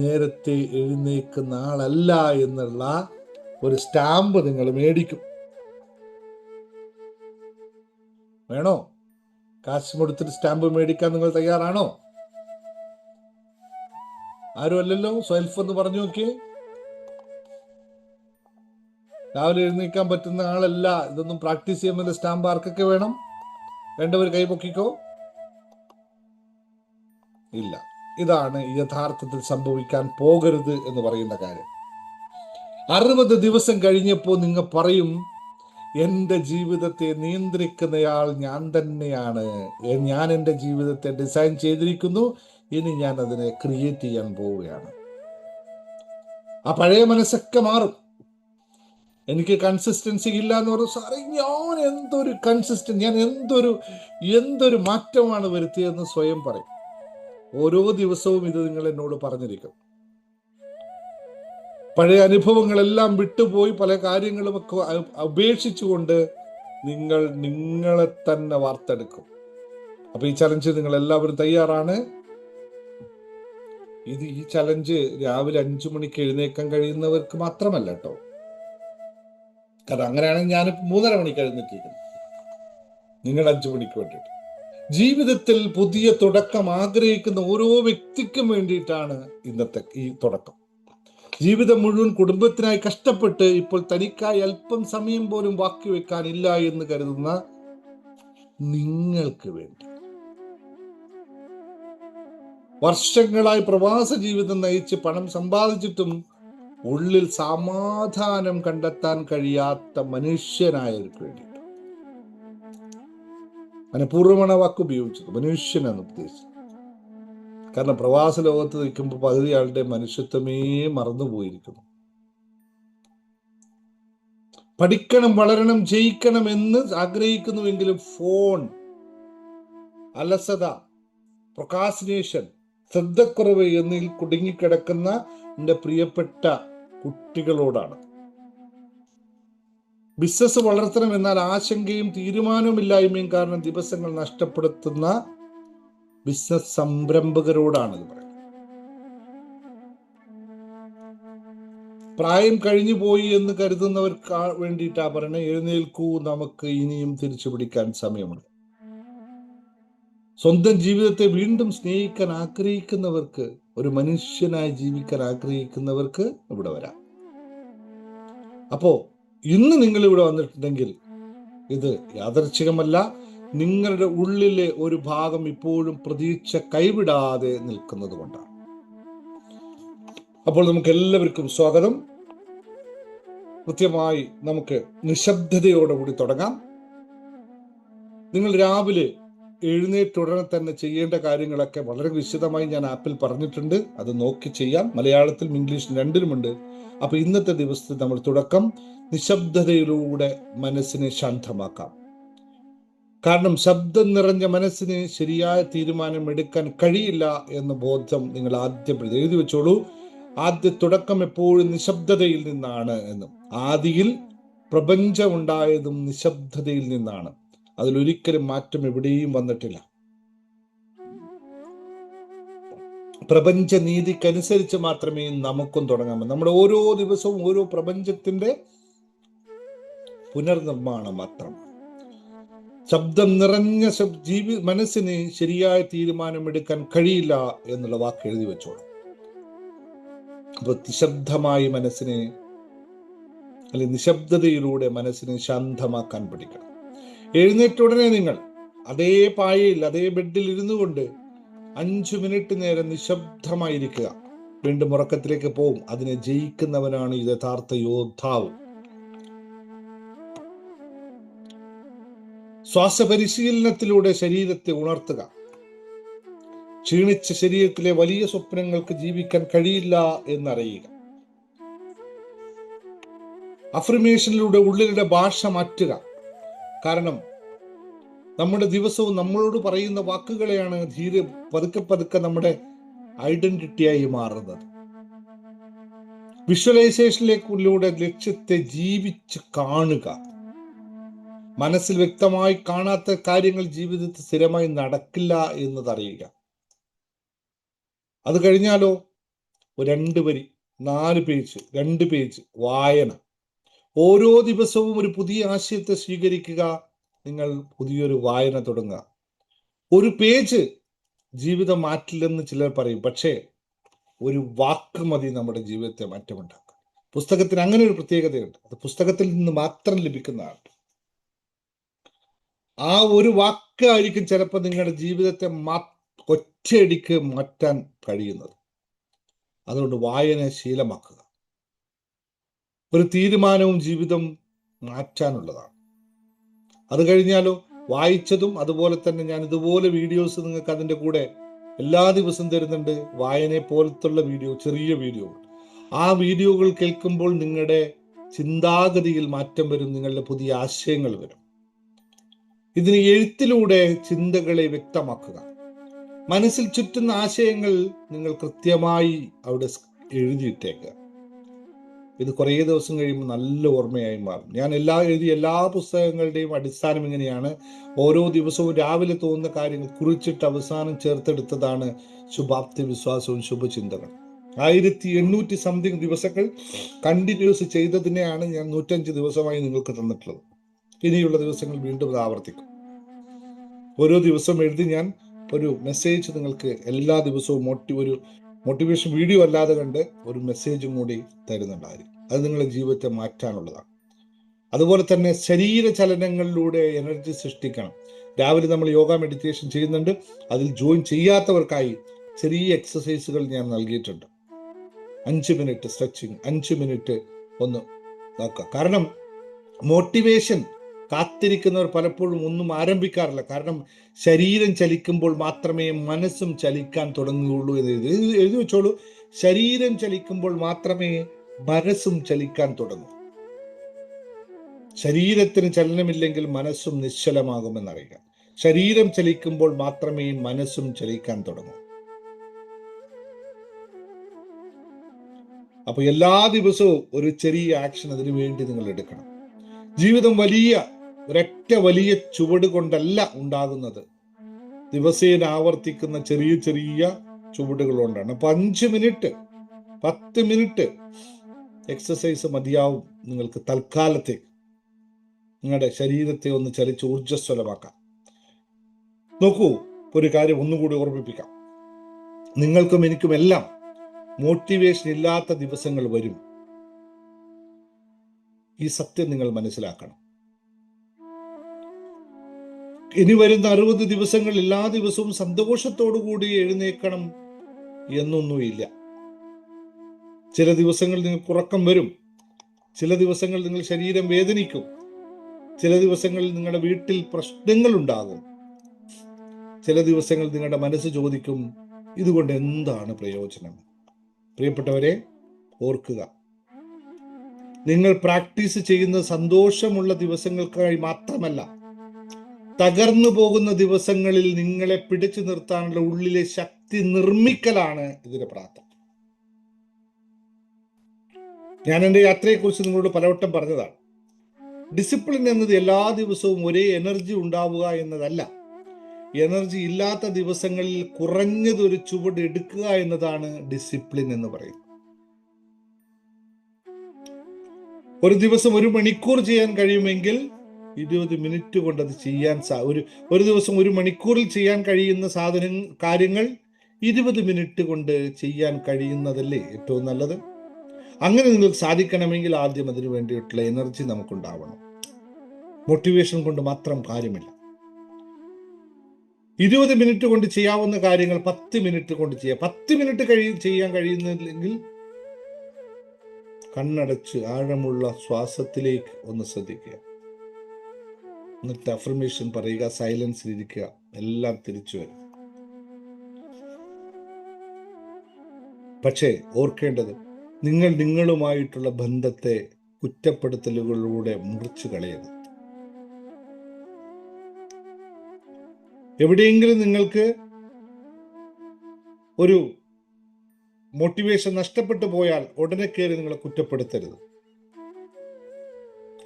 നേരത്തെ എഴുന്നേക്കുന്ന ആളല്ല എന്നുള്ള ഒരു സ്റ്റാമ്പ് നിങ്ങൾ മേടിക്കും. വേണോ? കാശ് കൊടുത്തിട്ട് സ്റ്റാമ്പ് മേടിക്കാൻ നിങ്ങൾ തയ്യാറാണോ? ആരും അല്ലല്ലോ. സെൽഫ് എന്ന് പറഞ്ഞു നോക്കിയേ. രാവിലെ എഴുന്നേക്കാൻ പറ്റുന്ന ആളല്ല. ഇതൊന്നും പ്രാക്ടീസ് ചെയ്യുമ്പോൾ സ്റ്റാമ്പ് ആർക്കൊക്കെ വേണം? വേണ്ടവർ കൈ പൊക്കിക്കോ. ഇല്ല. ഇതാണ് യഥാർത്ഥത്തിൽ സംഭവിക്കാൻ പോകരുത് എന്ന് പറയുന്ന കാര്യം. 60 ദിവസം കഴിഞ്ഞപ്പോൾ നിങ്ങൾ പറയും, എൻ്റെ ജീവിതത്തെ നിയന്ത്രിക്കുന്നയാൾ ഞാൻ തന്നെയാണ്. ഞാൻ എൻ്റെ ജീവിതത്തെ ഡിസൈൻ ചെയ്തിരിക്കുന്നു. ഇനി ഞാൻ അതിനെ ക്രിയേറ്റ് ചെയ്യാൻ പോവുകയാണ്. ആ പഴയ മനസ്സൊക്കെ മാറും. എനിക്ക് കൺസിസ്റ്റൻസി ഇല്ല എന്ന് പറഞ്ഞു. സാറേ, ഞാൻ എന്തൊരു കൺസിസ്റ്റന്റ്, ഞാൻ എന്തൊരു മാറ്റമാണ് വരുത്തിയതെന്ന് സ്വയം പറയും. ഓരോ ദിവസവും ഇത് നിങ്ങൾ എന്നോട് പറഞ്ഞിരിക്കും. പഴയ അനുഭവങ്ങളെല്ലാം വിട്ടുപോയി പല കാര്യങ്ങളും ഒക്കെ ഉപേക്ഷിച്ചുകൊണ്ട് നിങ്ങളെ തന്നെ വാർത്തെടുക്കും. അപ്പൊ ഈ ചലഞ്ച് നിങ്ങൾ എല്ലാവരും തയ്യാറാണ്? ഈ ചലഞ്ച് രാവിലെ 5 മണിക്ക് എഴുന്നേക്കാൻ കഴിയുന്നവർക്ക് മാത്രമല്ല കേട്ടോ. കാരണം അങ്ങനെയാണെങ്കിൽ ഞാൻ 3:30 മണിക്ക് എഴുന്നേറ്റിരിക്കുന്നു. നിങ്ങൾ 5 മണിക്ക് വേണ്ടിയിട്ട്. ജീവിതത്തിൽ പുതിയ തുടക്കം ആഗ്രഹിക്കുന്ന ഓരോ വ്യക്തിക്കും വേണ്ടിയിട്ടാണ് ഇന്നത്തെ ഈ തുടക്കം. ജീവിതം മുഴുവൻ കുടുംബത്തിനായി കഷ്ടപ്പെട്ട് ഇപ്പോൾ തനിക്കായി അല്പം സമയം പോലും ബാക്കി വെക്കാനില്ല എന്ന് കരുതുന്ന നിങ്ങൾക്ക് വേണ്ടി. വർഷങ്ങളായി പ്രവാസ ജീവിതം നയിച്ച് പണം സമ്പാദിച്ചിട്ടും ഉള്ളിൽ സമാധാനം കണ്ടെത്താൻ കഴിയാത്ത മനുഷ്യനായവർക്ക് വേണ്ടി. മനഃപൂർവ്വമാണ് വാക്ക് ഉപയോഗിച്ചത്, മനുഷ്യനാണ് ഉദ്ദേശിച്ചത്. കാരണം പ്രവാസ ലോകത്ത് നിൽക്കുമ്പോൾ പകുതി ആളുടെ മനുഷ്യത്വമേ മറന്നുപോയിരിക്കുന്നു. പഠിക്കണം, വളരണം, ജയിക്കണം എന്ന് ആഗ്രഹിക്കുന്നുവെങ്കിലും ഫോൺ, അലസത, പ്രൊക്രാസ്റ്റിനേഷൻ, ശ്രദ്ധക്കുറവ് എന്നിൽ കുടുങ്ങിക്കിടക്കുന്ന എൻ്റെ പ്രിയപ്പെട്ട കുട്ടികളോടാണ്. ബിസിനസ് വളർത്തണം എന്നാൽ ആശങ്കയും തീരുമാനവുമില്ലായ്മയും കാരണം ദിവസങ്ങൾ നഷ്ടപ്പെടുത്തുന്ന ബിസിനസ് സംരംഭകരോടാണ് ഇത് പറയുന്നത്. പ്രായം കഴിഞ്ഞു പോയി എന്ന് കരുതുന്നവർക്ക് വേണ്ടിയിട്ടാ പറയുന്നത്, എഴുന്നേൽക്കൂ, നമുക്ക് ഇനിയും തിരിച്ചു പിടിക്കാൻ സമയമുണ്ട്. സ്വന്തം ജീവിതത്തെ വീണ്ടും സ്നേഹിക്കാൻ ആഗ്രഹിക്കുന്നവർക്ക്, ഒരു മനുഷ്യനായി ജീവിക്കാൻ ആഗ്രഹിക്കുന്നവർക്ക് ഇവിടെ വരാം. അപ്പോ ഇന്ന് നിങ്ങൾ ഇവിടെ വന്നിട്ടുണ്ടെങ്കിൽ ഇത് യാദൃച്ഛികമല്ല. നിങ്ങളുടെ ഉള്ളിലെ ഒരു ഭാഗം ഇപ്പോഴും പ്രതീക്ഷ കൈവിടാതെ നിൽക്കുന്നത് കൊണ്ടാണ്. അപ്പോൾ നമുക്ക് എല്ലാവർക്കും സ്വാഗതം. കൃത്യമായി നമുക്ക് നിശബ്ദതയോടുകൂടി തുടങ്ങാം. നിങ്ങൾ രാവിലെ എഴുന്നേറ്റുടനെ തന്നെ ചെയ്യേണ്ട കാര്യങ്ങളൊക്കെ വളരെ വിശദമായി ഞാൻ ആപ്പിൽ പറഞ്ഞിട്ടുണ്ട്. അത് നോക്കി ചെയ്യാം. മലയാളത്തിലും ഇംഗ്ലീഷിലും രണ്ടിലുമുണ്ട്. അപ്പൊ ഇന്നത്തെ ദിവസത്തിൽ നമ്മൾ തുടക്കം, നിശബ്ദതയിലൂടെ മനസ്സിനെ ശാന്തമാക്കാം. കാരണം ശബ്ദം നിറഞ്ഞ മനസ്സിന് ശരിയായ തീരുമാനം എടുക്കാൻ കഴിയില്ല എന്ന ബോധം നിങ്ങൾ ആദ്യം എഴുതി വെച്ചോളൂ. ആദ്യ തുടക്കം എപ്പോഴും നിശബ്ദതയിൽ നിന്നാണ് എന്നും. ആദിയിൽ പ്രപഞ്ചം ഉണ്ടായതും നിശബ്ദതയിൽ നിന്നാണ്. അതിലൊരിക്കലും മാറ്റം എവിടെയും വന്നിട്ടില്ല. പ്രപഞ്ച നീതിക്കനുസരിച്ച് മാത്രമേ നമുക്കും തുടങ്ങാമോ. നമ്മുടെ ഓരോ ദിവസവും ഓരോ പ്രപഞ്ചത്തിന്റെ പുനർനിർമ്മാണം മാത്രം. ശബ്ദം നിറഞ്ഞ മനസ്സിന് ശരിയായ തീരുമാനമെടുക്കാൻ കഴിയില്ല എന്നുള്ള വാക്ക് എഴുതി വെച്ചോളൂ. അപ്പൊ നിശബ്ദമായി മനസ്സിനെ, അല്ലെങ്കിൽ നിശബ്ദതയിലൂടെ മനസ്സിനെ ശാന്തമാക്കാൻ പഠിക്കണം. എഴുന്നേറ്റ ഉടനെ നിങ്ങൾ അതേ പായയിൽ അതേ ബെഡിൽ ഇരുന്നു കൊണ്ട് 5 മിനിറ്റ് നേരം നിശബ്ദമായിരിക്കുക. വീണ്ടും ഉറക്കത്തിലേക്ക് പോവും. അതിനെ ജയിക്കുന്നവനാണ് യഥാർത്ഥ യോദ്ധാവ്. ശ്വാസപരിശീലനത്തിലൂടെ ശരീരത്തെ ഉണർത്തുക. ക്ഷീണിച്ച ശരീരത്തിലെ വലിയ സ്വപ്നങ്ങൾക്ക് ജീവിക്കാൻ കഴിയില്ല എന്നറിയുക. അഫർമേഷനിലൂടെ ഉള്ളിലെ ഭാഷ മാറ്റുക. കാരണം നമ്മുടെ ദിവസവും നമ്മളോട് പറയുന്ന വാക്കുകളെയാണ് പതുക്കെ പതുക്കെ നമ്മുടെ ഐഡന്റിറ്റിയായി മാറുന്നത്. വിഷ്വലൈസേഷനിലൂടെ ലക്ഷ്യത്തെ ജീവിച്ച് കാണുക. മനസ്സിൽ വ്യക്തമായി കാണാത്ത കാര്യങ്ങൾ ജീവിതത്തിൽ സ്ഥിരമായി നടക്കില്ല എന്നതറിയുക. അത് കഴിഞ്ഞാലോ 2 വരി, 4 പേജ്, 2 പേജ് വായന. ഓരോ ദിവസവും ഒരു പുതിയ ആശയത്തെ സ്വീകരിക്കുക. നിങ്ങൾ പുതിയൊരു വായന തുടങ്ങുക. ഒരു പേജ് ജീവിതം മാറ്റില്ലെന്ന് ചിലർ പറയും. പക്ഷേ ഒരു വാക്ക് മതി നമ്മുടെ ജീവിതത്തെ മാറ്റമുണ്ടാക്കുക. പുസ്തകത്തിന് അങ്ങനെ ഒരു പ്രത്യേകതയുണ്ട്. അത് പുസ്തകത്തിൽ നിന്ന് മാത്രം ലഭിക്കുന്നതാണ്. ആ ഒരു വാക്കായിരിക്കും ചിലപ്പോൾ നിങ്ങളുടെ ജീവിതത്തെ ഒറ്റയടിക്ക് മാറ്റാൻ കഴിയുന്നത്. അതുകൊണ്ട് വായന ശീലമാക്കുക. ഒരു തീരുമാനവും ജീവിതം മാറ്റാനുള്ളതാണ്. അത് കഴിഞ്ഞാലോ വായിച്ചതും അതുപോലെ തന്നെ ഞാൻ ഇതുപോലെ വീഡിയോസ് നിങ്ങൾക്ക് അതിൻ്റെ കൂടെ എല്ലാ ദിവസവും തരുന്നുണ്ട്. വായനയെ പോലത്തുള്ള വീഡിയോ, ചെറിയ വീഡിയോ. ആ വീഡിയോകൾ കേൾക്കുമ്പോൾ നിങ്ങളുടെ ചിന്താഗതിയിൽ മാറ്റം വരും. നിങ്ങളുടെ പുതിയ ആശയങ്ങൾ വരും. ഇതിന് എഴുത്തിലൂടെ ചിന്തകളെ വ്യക്തമാക്കുക. മനസ്സിൽ ചുറ്റുന്ന ആശയങ്ങൾ നിങ്ങൾ കൃത്യമായി അവിടെ എഴുതിയിട്ടേക്കുക. ഇത് കുറേ ദിവസം കഴിയുമ്പോൾ നല്ല ഓർമ്മയായി മാറും. ഞാൻ എഴുതിയ എല്ലാ പുസ്തകങ്ങളുടെയും അടിസ്ഥാനം ഇങ്ങനെയാണ്. ഓരോ ദിവസവും രാവിലെ തോന്നുന്ന കാര്യങ്ങൾ കുറിച്ചിട്ട് അവസാനം ചേർത്തെടുത്തതാണ് ശുഭാപ്തി വിശ്വാസവും ശുഭചിന്തകൾ. 1800 സംതിങ് ദിവസങ്ങൾ കണ്ടിന്യൂസ് ചെയ്തതിനെയാണ് ഞാൻ 105 ദിവസമായി നിങ്ങൾക്ക് തന്നിട്ടുള്ളത്. ഇനിയുള്ള ദിവസങ്ങൾ വീണ്ടും ഇത് ആവർത്തിക്കും. ഓരോ ദിവസം എഴുതി ഞാൻ ഒരു മെസ്സേജ് നിങ്ങൾക്ക് എല്ലാ ദിവസവും ഒരു മോട്ടിവേഷൻ വീഡിയോ അല്ലാതെ കണ്ട് ഒരു മെസ്സേജും കൂടി തരുന്നുണ്ടായിരിക്കും. അത് നിങ്ങളുടെ ജീവിതത്തെ മാറ്റാനുള്ളതാണ്. അതുപോലെ തന്നെ ശരീര ചലനങ്ങളിലൂടെ എനർജി സൃഷ്ടിക്കണം. രാവിലെ നമ്മൾ യോഗ മെഡിറ്റേഷൻ ചെയ്യുന്നുണ്ട്. അതിൽ ജോയിൻ ചെയ്യാത്തവർക്കായി ചെറിയ എക്സസൈസുകൾ ഞാൻ നൽകിയിട്ടുണ്ട്. 5 മിനിറ്റ് സ്ട്രെച്ചിങ്, 5 മിനിറ്റ് ഒന്ന് നോക്കുക. കാരണം മോട്ടിവേഷൻ കാത്തിരിക്കുന്നവർ പലപ്പോഴും ഒന്നും ആരംഭിക്കാറില്ല. കാരണം ശരീരം ചലിക്കുമ്പോൾ മാത്രമേ മനസ്സും ചലിക്കാൻ തുടങ്ങുകയുള്ളൂ എന്ന് എഴുതി വെച്ചോളൂ. ശരീരം ചലിക്കുമ്പോൾ മാത്രമേ മനസ്സും ചലിക്കാൻ തുടങ്ങൂ. ശരീരത്തിന് ചലനമില്ലെങ്കിൽ മനസ്സും നിശ്ചലമാകുമെന്നറിയുക. ശരീരം ചലിക്കുമ്പോൾ മാത്രമേ മനസ്സും ചലിക്കാൻ തുടങ്ങൂ. അപ്പൊ എല്ലാ ദിവസവും ഒരു ചെറിയ ആക്ഷൻ അതിനു വേണ്ടി നിങ്ങൾ എടുക്കണം. ജീവിതം ഒരൊറ്റ വലിയ ചുവട് കൊണ്ടല്ല ഉണ്ടാകുന്നത്. ദിവസേന ആവർത്തിക്കുന്ന ചെറിയ ചെറിയ ചുവടുകൾ കൊണ്ടാണ്. അപ്പൊ 5 മിനിറ്റ് 10 മിനിറ്റ് എക്സസൈസ് മതിയാവും നിങ്ങൾക്ക് തൽക്കാലത്തേക്ക് നിങ്ങളുടെ ശരീരത്തെ ഒന്ന് ചലിച്ച് ഊർജ്ജസ്വലമാക്കാം. നോക്കൂ, ഒരു കാര്യം ഒന്നുകൂടി ഓർമ്മിപ്പിക്കാം. നിങ്ങൾക്കും എനിക്കും എല്ലാം മോട്ടിവേഷൻ ഇല്ലാത്ത ദിവസങ്ങൾ വരും. ഈ സത്യം നിങ്ങൾ മനസ്സിലാക്കണം. ഇനി വരുന്ന 60 ദിവസങ്ങൾ എല്ലാ ദിവസവും സന്തോഷത്തോടു കൂടി എഴുന്നേൽക്കണം എന്നൊന്നുമില്ല. ചില ദിവസങ്ങൾ നിങ്ങൾക്ക് ഉറക്കം വരും. ചില ദിവസങ്ങൾ നിങ്ങൾ ശരീരം വേദനിക്കും. ചില ദിവസങ്ങളിൽ നിങ്ങളുടെ വീട്ടിൽ പ്രശ്നങ്ങൾ ഉണ്ടാകും. ചില ദിവസങ്ങൾ നിങ്ങളുടെ മനസ്സ് ചോദിക്കും, ഇതുകൊണ്ട് എന്താണ് പ്രയോജനം? പ്രിയപ്പെട്ടവരെ, ഓർക്കുക, നിങ്ങൾ പ്രാക്ടീസ് ചെയ്യുന്ന സന്തോഷമുള്ള ദിവസങ്ങൾക്കായി മാത്രമല്ല, തകർന്നു പോകുന്ന ദിവസങ്ങളിൽ നിങ്ങളെ പിടിച്ചു നിർത്താനുള്ള ഉള്ളിലെ ശക്തി നിർമ്മിക്കലാണ് ഇതിന്റെ പ്രാർത്ഥന. ഞാൻ എൻ്റെ യാത്രയെക്കുറിച്ച് നിങ്ങളോട് പലവട്ടം പറഞ്ഞതാണ്. ഡിസിപ്ലിൻ എന്നത് എല്ലാ ദിവസവും ഒരേ എനർജി ഉണ്ടാവുക എന്നതല്ല. എനർജി ഇല്ലാത്ത ദിവസങ്ങളിൽ കുറഞ്ഞതൊരു ചുവട് എടുക്കുക എന്നതാണ് ഡിസിപ്ലിൻ എന്ന് പറയുന്നത്. ഒരു ദിവസം 1 മണിക്കൂർ ചെയ്യാൻ കഴിയുമെങ്കിൽ 20 മിനിറ്റ് കൊണ്ട് അത് ചെയ്യാൻ ഒരു ദിവസം 1 മണിക്കൂറിൽ ചെയ്യാൻ കഴിയുന്ന കാര്യങ്ങൾ 20 മിനിറ്റ് കൊണ്ട് ചെയ്യാൻ കഴിയുന്നതല്ലേ ഏറ്റവും നല്ലത്? അങ്ങനെ നിങ്ങൾക്ക് സാധിക്കണമെങ്കിൽ ആദ്യം അതിനു വേണ്ടിയിട്ടുള്ള എനർജി നമുക്കുണ്ടാവണം. മോട്ടിവേഷൻ കൊണ്ട് മാത്രം കാര്യമില്ല. 20 മിനിറ്റ് കൊണ്ട് ചെയ്യാവുന്ന കാര്യങ്ങൾ 10 മിനിറ്റ് കൊണ്ട് ചെയ്യാം. 10 മിനിറ്റ് ചെയ്യാൻ കഴിയുന്നില്ലെങ്കിൽ കണ്ണടച്ച് ആഴമുള്ള ശ്വാസത്തിലേക്ക് ഒന്ന് ശ്രദ്ധിക്കുക. എന്നിട്ട് അഫർമേഷൻ പറയുക, സൈലൻസിൽ ഇരിക്കുക, എല്ലാം തിരിച്ചു വരും. പക്ഷേ ഓർക്കേണ്ടത്, നിങ്ങൾ നിങ്ങളുമായിട്ടുള്ള ബന്ധത്തെ കുറ്റപ്പെടുത്തലുകളിലൂടെ മുറിച്ചു കളയരുത്. എവിടെയെങ്കിലും നിങ്ങൾക്ക് ഒരു മോട്ടിവേഷൻ നഷ്ടപ്പെട്ടു പോയാൽ ഉടനെ കയറി നിങ്ങളെ കുറ്റപ്പെടുത്തരുത്.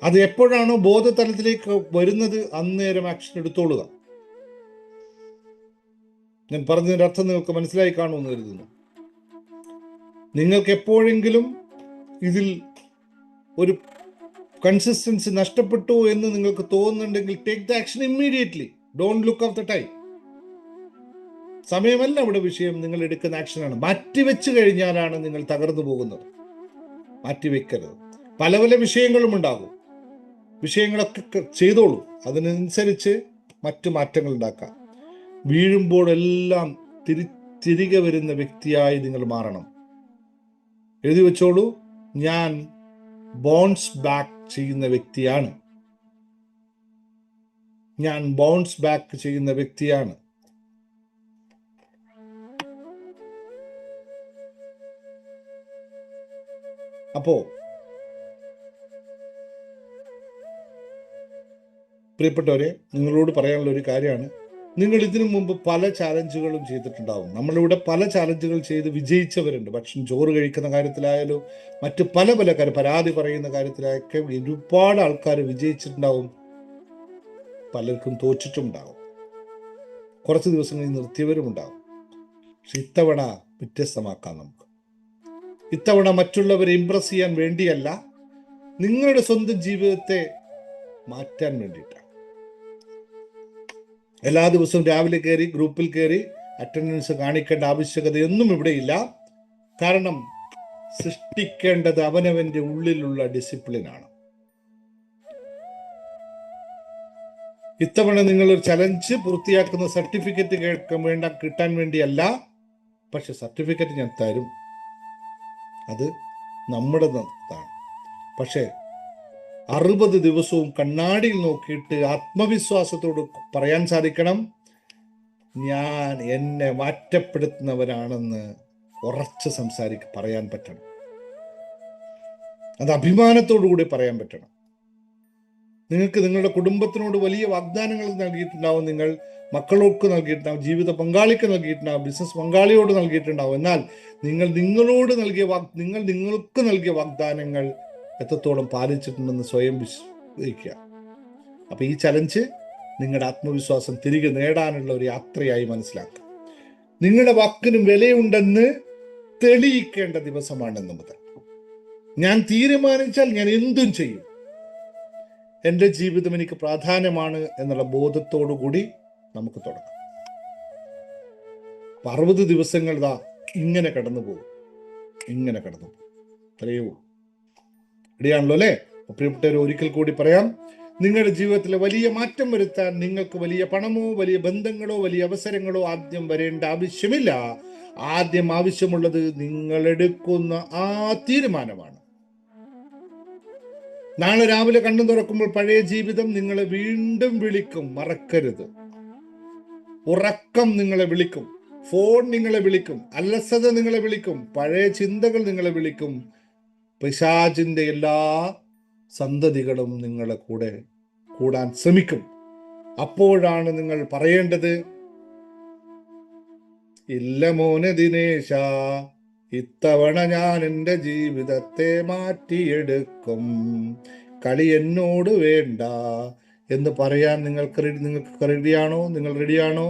അത് എപ്പോഴാണോ ബോധതലത്തിലേക്ക് വരുന്നത് അന്നേരം ആക്ഷൻ എടുത്തോളുക. ഞാൻ പറഞ്ഞതിന്റെ അർത്ഥം നിങ്ങൾക്ക് മനസ്സിലായി കാണുമെന്ന് കരുതുന്നു. നിങ്ങൾക്ക് എപ്പോഴെങ്കിലും ഇതിൽ ഒരു കൺസിസ്റ്റൻസി നഷ്ടപ്പെട്ടു എന്ന് നിങ്ങൾക്ക് തോന്നുന്നുണ്ടെങ്കിൽ take the action immediately. Don't look of the time. സമയമല്ല ഇവിടെ വിഷയം, നിങ്ങൾ എടുക്കുന്ന ആക്ഷനാണ്. മാറ്റിവെച്ചു കഴിഞ്ഞാലാണ് നിങ്ങൾ തകർന്നു പോകുന്നത്. മാറ്റിവെക്കരുത്. പല പല വിഷയങ്ങളും ഉണ്ടാകും. വിഷയങ്ങളൊക്കെ ചെയ്തോളൂ. അതിനനുസരിച്ച് മറ്റു മാറ്റങ്ങൾ ഉണ്ടാക്കാം. വീഴുമ്പോഴെല്ലാം തിരികെ വരുന്ന വ്യക്തിയായി നിങ്ങൾ മാറണം. എഴുതി വെച്ചോളൂ, ഞാൻ ബൗൺസ് ബാക്ക് ചെയ്യുന്ന വ്യക്തിയാണ്. ഞാൻ ബൗൺസ് ബാക്ക് ചെയ്യുന്ന വ്യക്തിയാണ്. അപ്പോ പ്രിയപ്പെട്ടവരെ, നിങ്ങളോട് പറയാനുള്ള ഒരു കാര്യമാണ്, നിങ്ങൾ ഇതിനു മുമ്പ് പല ചാലഞ്ചുകളും ചെയ്തിട്ടുണ്ടാവും. നമ്മളിവിടെ പല ചാലഞ്ചുകൾ ചെയ്ത് വിജയിച്ചവരുണ്ട്. ഭക്ഷണം ചോറ് കഴിക്കുന്ന കാര്യത്തിലായാലും മറ്റ് പല പല പരാതി പറയുന്ന കാര്യത്തിലൊക്കെ ഒരുപാട് ആൾക്കാർ വിജയിച്ചിട്ടുണ്ടാവും. പലർക്കും തോറ്റിട്ടുണ്ടാവും. കുറച്ച് ദിവസങ്ങളിൽ നിർത്തിയവരും ഉണ്ടാവും. പക്ഷെ ഇത്തവണ വ്യത്യസ്തമാക്കാം. നമുക്ക് ഇത്തവണ മറ്റുള്ളവരെ ഇംപ്രസ് ചെയ്യാൻ വേണ്ടിയല്ല, നിങ്ങളുടെ സ്വന്തം ജീവിതത്തെ മാറ്റാൻ വേണ്ടിയിട്ടാണ്. എല്ലാ ദിവസവും രാവിലെ കയറി ഗ്രൂപ്പിൽ കയറി അറ്റൻഡൻസ് കാണിക്കേണ്ട ആവശ്യകതയൊന്നും ഇവിടെയില്ല. കാരണം സൃഷ്ടിക്കേണ്ടത് അവനവന്റെ ഉള്ളിലുള്ള ഡിസിപ്ലിനാണ്. ഇത്തവണ നിങ്ങളൊരു ചലഞ്ച് പൂർത്തിയാക്കുന്ന സർട്ടിഫിക്കറ്റ് കിട്ടാൻ വേണ്ടിയല്ല. പക്ഷെ സർട്ടിഫിക്കറ്റ് ഞാൻ തരും, അത് നമ്മുടെ താണ്. പക്ഷെ 60 ദിവസവും കണ്ണാടിയിൽ നോക്കിയിട്ട് ആത്മവിശ്വാസത്തോട് പറയാൻ സാധിക്കണം, ഞാൻ എന്നെ മാറ്റപ്പെടുത്തുന്നവരാണെന്ന് ഉറച്ച് പറയാൻ പറ്റണം. അത് അഭിമാനത്തോടു കൂടി പറയാൻ പറ്റണം. നിങ്ങൾക്ക് നിങ്ങളുടെ കുടുംബത്തിനോട് വലിയ വാഗ്ദാനങ്ങൾ നൽകിയിട്ടുണ്ടാവും. നിങ്ങൾ മക്കളോക്ക് നൽകിയിട്ടുണ്ടാവും, ജീവിത പങ്കാളിക്ക് നൽകിയിട്ടുണ്ടാവും, ബിസിനസ് പങ്കാളിയോട് നൽകിയിട്ടുണ്ടാവും. എന്നാൽ നിങ്ങൾക്ക് നൽകിയ വാഗ്ദാനങ്ങൾ എത്രത്തോളം പാലിച്ചിട്ടുണ്ടെന്ന് സ്വയം വിശ്വസിക്കുക. അപ്പൊ ഈ ചലഞ്ച് നിങ്ങളുടെ ആത്മവിശ്വാസം തിരികെ നേടാനുള്ള ഒരു യാത്രയായി മനസ്സിലാക്കുക. നിങ്ങളുടെ വാക്കിനും വിലയുണ്ടെന്ന് തെളിയിക്കേണ്ട ദിവസമാണെന്ന് മുതൽ. ഞാൻ തീരുമാനിച്ചാൽ ഞാൻ എന്തും ചെയ്യും. എൻ്റെ ജീവിതം എനിക്ക് പ്രാധാന്യമാണ് എന്നുള്ള ബോധത്തോടു കൂടി നമുക്ക് തുടങ്ങാം. 60 ദിവസങ്ങൾ ഇങ്ങനെ കടന്നു പോകും. അത്രയേ ഇടയാണല്ലോ അല്ലേ? പ്രിയപ്പെട്ടവർ, ഒരിക്കൽ കൂടി പറയാം, നിങ്ങളുടെ ജീവിതത്തിൽ വലിയ മാറ്റം വരുത്താൻ നിങ്ങൾക്ക് വലിയ പണമോ വലിയ ബന്ധങ്ങളോ വലിയ അവസരങ്ങളോ ആദ്യം വരേണ്ട ആവശ്യമില്ല. ആദ്യം ആവശ്യമുള്ളത് നിങ്ങളെടുക്കുന്ന ആ തീരുമാനമാണ്. നാളെ രാവിലെ കണ്ണു തുറക്കുമ്പോൾ പഴയ ജീവിതം നിങ്ങളെ വീണ്ടും വിളിക്കും, മറക്കരുത്. ഉറക്കം നിങ്ങളെ വിളിക്കും, ഫോൺ നിങ്ങളെ വിളിക്കും, അലസത നിങ്ങളെ വിളിക്കും, പഴയ ചിന്തകൾ നിങ്ങളെ വിളിക്കും. പിശാചിന്റെ എല്ലാ സന്തതികളും നിങ്ങളെ കൂടെ കൂടാൻ ശ്രമിക്കും. അപ്പോഴാണ് നിങ്ങൾ പറയേണ്ടത്, ഇല്ല മോനെ ദിനേശ, ഇത്തവണ ഞാൻ എൻ്റെ ജീവിതത്തെ മാറ്റിയെടുക്കും, കളി എന്നോട് വേണ്ട എന്ന് പറയാൻ നിങ്ങൾക്ക് റെഡിയാണോ? നിങ്ങൾ റെഡിയാണോ?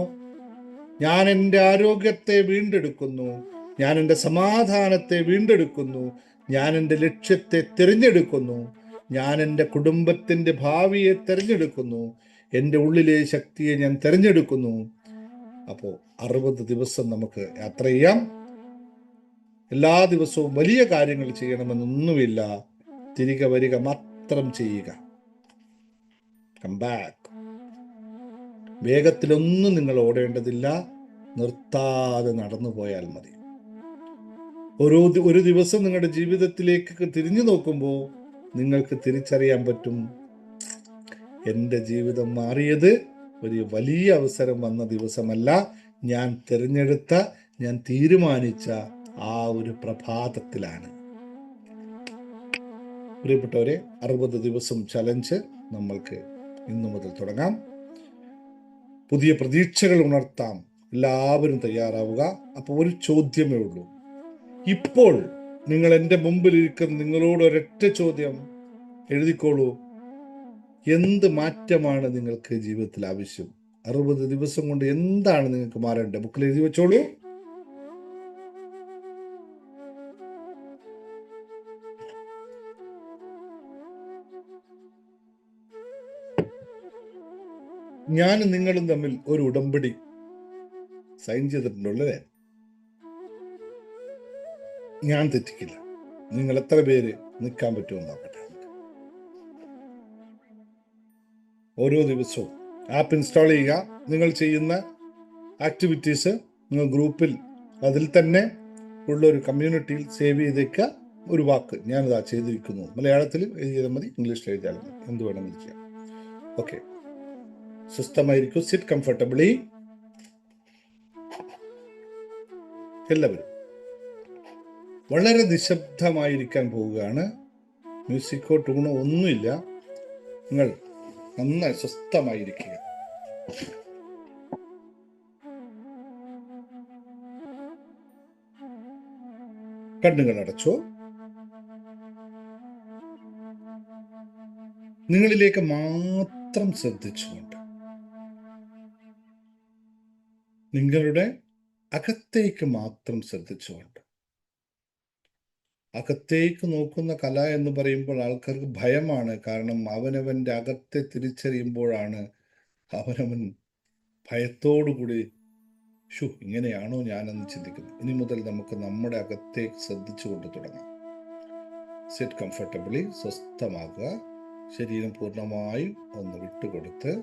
ഞാൻ എൻ്റെ ആരോഗ്യത്തെ വീണ്ടെടുക്കുന്നു, ഞാൻ എൻ്റെ സമാധാനത്തെ വീണ്ടെടുക്കുന്നു, ഞാൻ എൻ്റെ ലക്ഷ്യത്തെ തിരഞ്ഞെടുക്കുന്നു, ഞാൻ എൻ്റെ കുടുംബത്തിൻ്റെ ഭാവിയെ തിരഞ്ഞെടുക്കുന്നു, എൻ്റെ ഉള്ളിലെ ശക്തിയെ ഞാൻ തിരഞ്ഞെടുക്കുന്നു. അപ്പോൾ 60 ദിവസം നമുക്ക് യാത്ര ചെയ്യാം. എല്ലാ ദിവസവും വലിയ കാര്യങ്ങൾ ചെയ്യണമെന്നൊന്നുമില്ല, തിരികെ വരിക മാത്രം ചെയ്യുക. Come back. വേഗത്തിലൊന്നും നിങ്ങൾ ഓടേണ്ടതില്ല, നിർത്താതെ നടന്നു പോയാൽ മതി. ഒരു ദിവസം നിങ്ങളുടെ ജീവിതത്തിലേക്ക് തിരിഞ്ഞു നോക്കുമ്പോൾ നിങ്ങൾക്ക് തിരിച്ചറിയാൻ പറ്റും, എൻ്റെ ജീവിതം മാറിയത് ഒരു വലിയ അവസരം വന്ന ദിവസമല്ല, ഞാൻ തിരഞ്ഞെടുത്ത, ഞാൻ തീരുമാനിച്ച ആ ഒരു പ്രഭാതത്തിലാണ്. പ്രിയപ്പെട്ടവരെ, 60 ദിവസം ചലഞ്ച് നമ്മൾക്ക് ഇന്നു മുതൽ തുടങ്ങാം. പുതിയ പ്രതീക്ഷകൾ ഉണർത്താം. എല്ലാവരും തയ്യാറാവുക. അപ്പോൾ ഒരു ചോദ്യമേ ഉള്ളൂ. ഇപ്പോൾ നിങ്ങൾ എൻ്റെ മുമ്പിൽ ഇരിക്കുന്ന നിങ്ങളോട് ഒരൊറ്റ ചോദ്യം എഴുതിക്കോളൂ. എന്ത് മാറ്റമാണ് നിങ്ങൾക്ക് ജീവിതത്തിൽ ആവശ്യം? 60 ദിവസം കൊണ്ട് എന്താണ് നിങ്ങൾക്ക് മാറേണ്ടത്? ബുക്കിൽ എഴുതി വെച്ചോളൂ. ഞാനും നിങ്ങളും തമ്മിൽ ഒരു ഉടമ്പടി സൈൻ ചെയ്തിട്ടുണ്ടല്ലേ? ഞാൻ തെറ്റിക്കില്ല. നിങ്ങൾ എത്ര പേര് നിൽക്കാൻ പറ്റുമെന്ന് നോക്കട്ടെ. ഓരോ ദിവസവും ആപ്പ് ഇൻസ്റ്റാൾ ചെയ്യുക. നിങ്ങൾ ചെയ്യുന്ന ആക്ടിവിറ്റീസ് നിങ്ങൾ ഗ്രൂപ്പിൽ, അതിൽ തന്നെ ഉള്ള ഒരു കമ്മ്യൂണിറ്റിയിൽ സേവ് ചെയ്തേക്കുക. ഒരു വാക്ക് ഞാനിതാ ചെയ്തിരിക്കുന്നു, മലയാളത്തിൽ എഴുതിയാൽ മതി, ഇംഗ്ലീഷിൽ എഴുതിയാലും മതി, എന്ത് വേണമെന്ന് ചെയ്യാം. ഓക്കെ, സ്വസ്ഥമായിരിക്കും. Sit comfortably. എല്ലാവരും വളരെ നിശബ്ദമായിരിക്കാൻ പോവുകയാണ്. മ്യൂസിക്കോ ട്യൂണോ ഒന്നുമില്ല. നിങ്ങൾ നന്നായി സ്വസ്ഥമായിരിക്കുക. കണ്ണുകൾ അടച്ചോ. നിങ്ങളിലേക്ക് മാത്രം ശ്രദ്ധിച്ചുകൊണ്ട്, നിങ്ങളുടെ അകത്തേക്ക് മാത്രം ശ്രദ്ധിച്ചുകൊണ്ട്. അകത്തേക്ക് നോക്കുന്ന കല എന്ന് പറയുമ്പോൾ ആൾക്കാർക്ക് ഭയമാണ്. കാരണം അവനവൻ്റെ അകത്തെ തിരിച്ചറിയുമ്പോഴാണ് അവനവൻ ഭയത്തോടുകൂടി ഇങ്ങനെയാണോ ഞാനെന്ന് ചിന്തിക്കുന്നത്. ഇനി മുതൽ നമുക്ക് നമ്മുടെ അകത്തേക്ക് ശ്രദ്ധിച്ചുകൊണ്ട് തുടങ്ങാം. Sit comfortably. സ്വസ്ഥമാകുക. ശരീരം പൂർണ്ണമായും ഒന്ന് വിട്ടുകൊടുത്ത്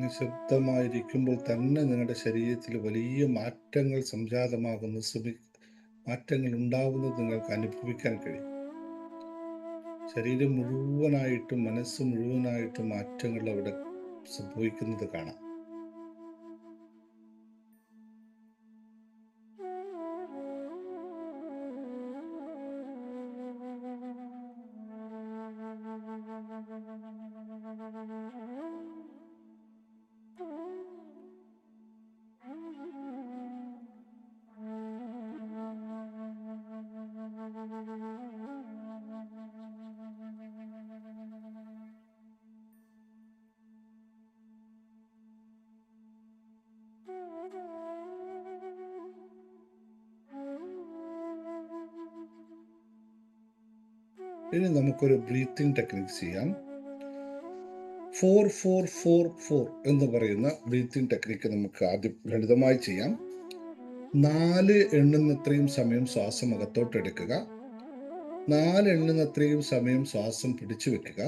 നിശബ്ദമായിരിക്കുമ്പോൾ തന്നെ നിങ്ങളുടെ ശരീരത്തിൽ വലിയ മാറ്റങ്ങൾ മാറ്റങ്ങൾ ഉണ്ടാവുന്നത് നിങ്ങൾക്ക് അനുഭവിക്കാൻ കഴിയും. ശരീരം മുഴുവനായിട്ടും മനസ്സ് മുഴുവനായിട്ടും മാറ്റങ്ങൾ അവിടെ സംഭവിക്കുന്നത് കാണാം. ഇനി നമുക്കൊരു ബ്രീത്തിങ് ടെക്നിക് ചെയ്യാം. 4-4-4-4 എന്ന് പറയുന്ന ബ്രീത്തിങ് ടെക്നിക്ക് നമുക്ക് ആദ്യം ലളിതമായി ചെയ്യാം. 4 എണ്ണുന്നത്രയും സമയം ശ്വാസം അകത്തോട്ട് എടുക്കുക, 4 എണ്ണുന്നത്രയും സമയം ശ്വാസം പിടിച്ചു വെക്കുക,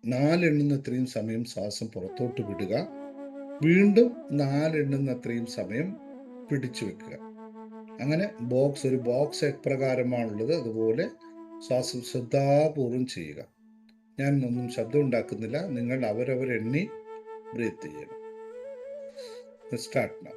4 എണ്ണുന്നത്രയും സമയം ശ്വാസം പുറത്തോട്ട് വിടുക, വീണ്ടും 4 എണ്ണുന്നത്രയും സമയം പിടിച്ചു വെക്കുക. അങ്ങനെ ഒരു ബോക്സ് എപ്രകാരമാണുള്ളത് അതുപോലെ ശ്വാസം ശ്രദ്ധാപൂർവം ചെയ്യുക. ഞാൻ ഒന്നും ശബ്ദം ഉണ്ടാക്കുന്നില്ല. നിങ്ങൾ അവരവരെണ്ണി ബ്രീത്ത് ചെയ്യണം. Start now.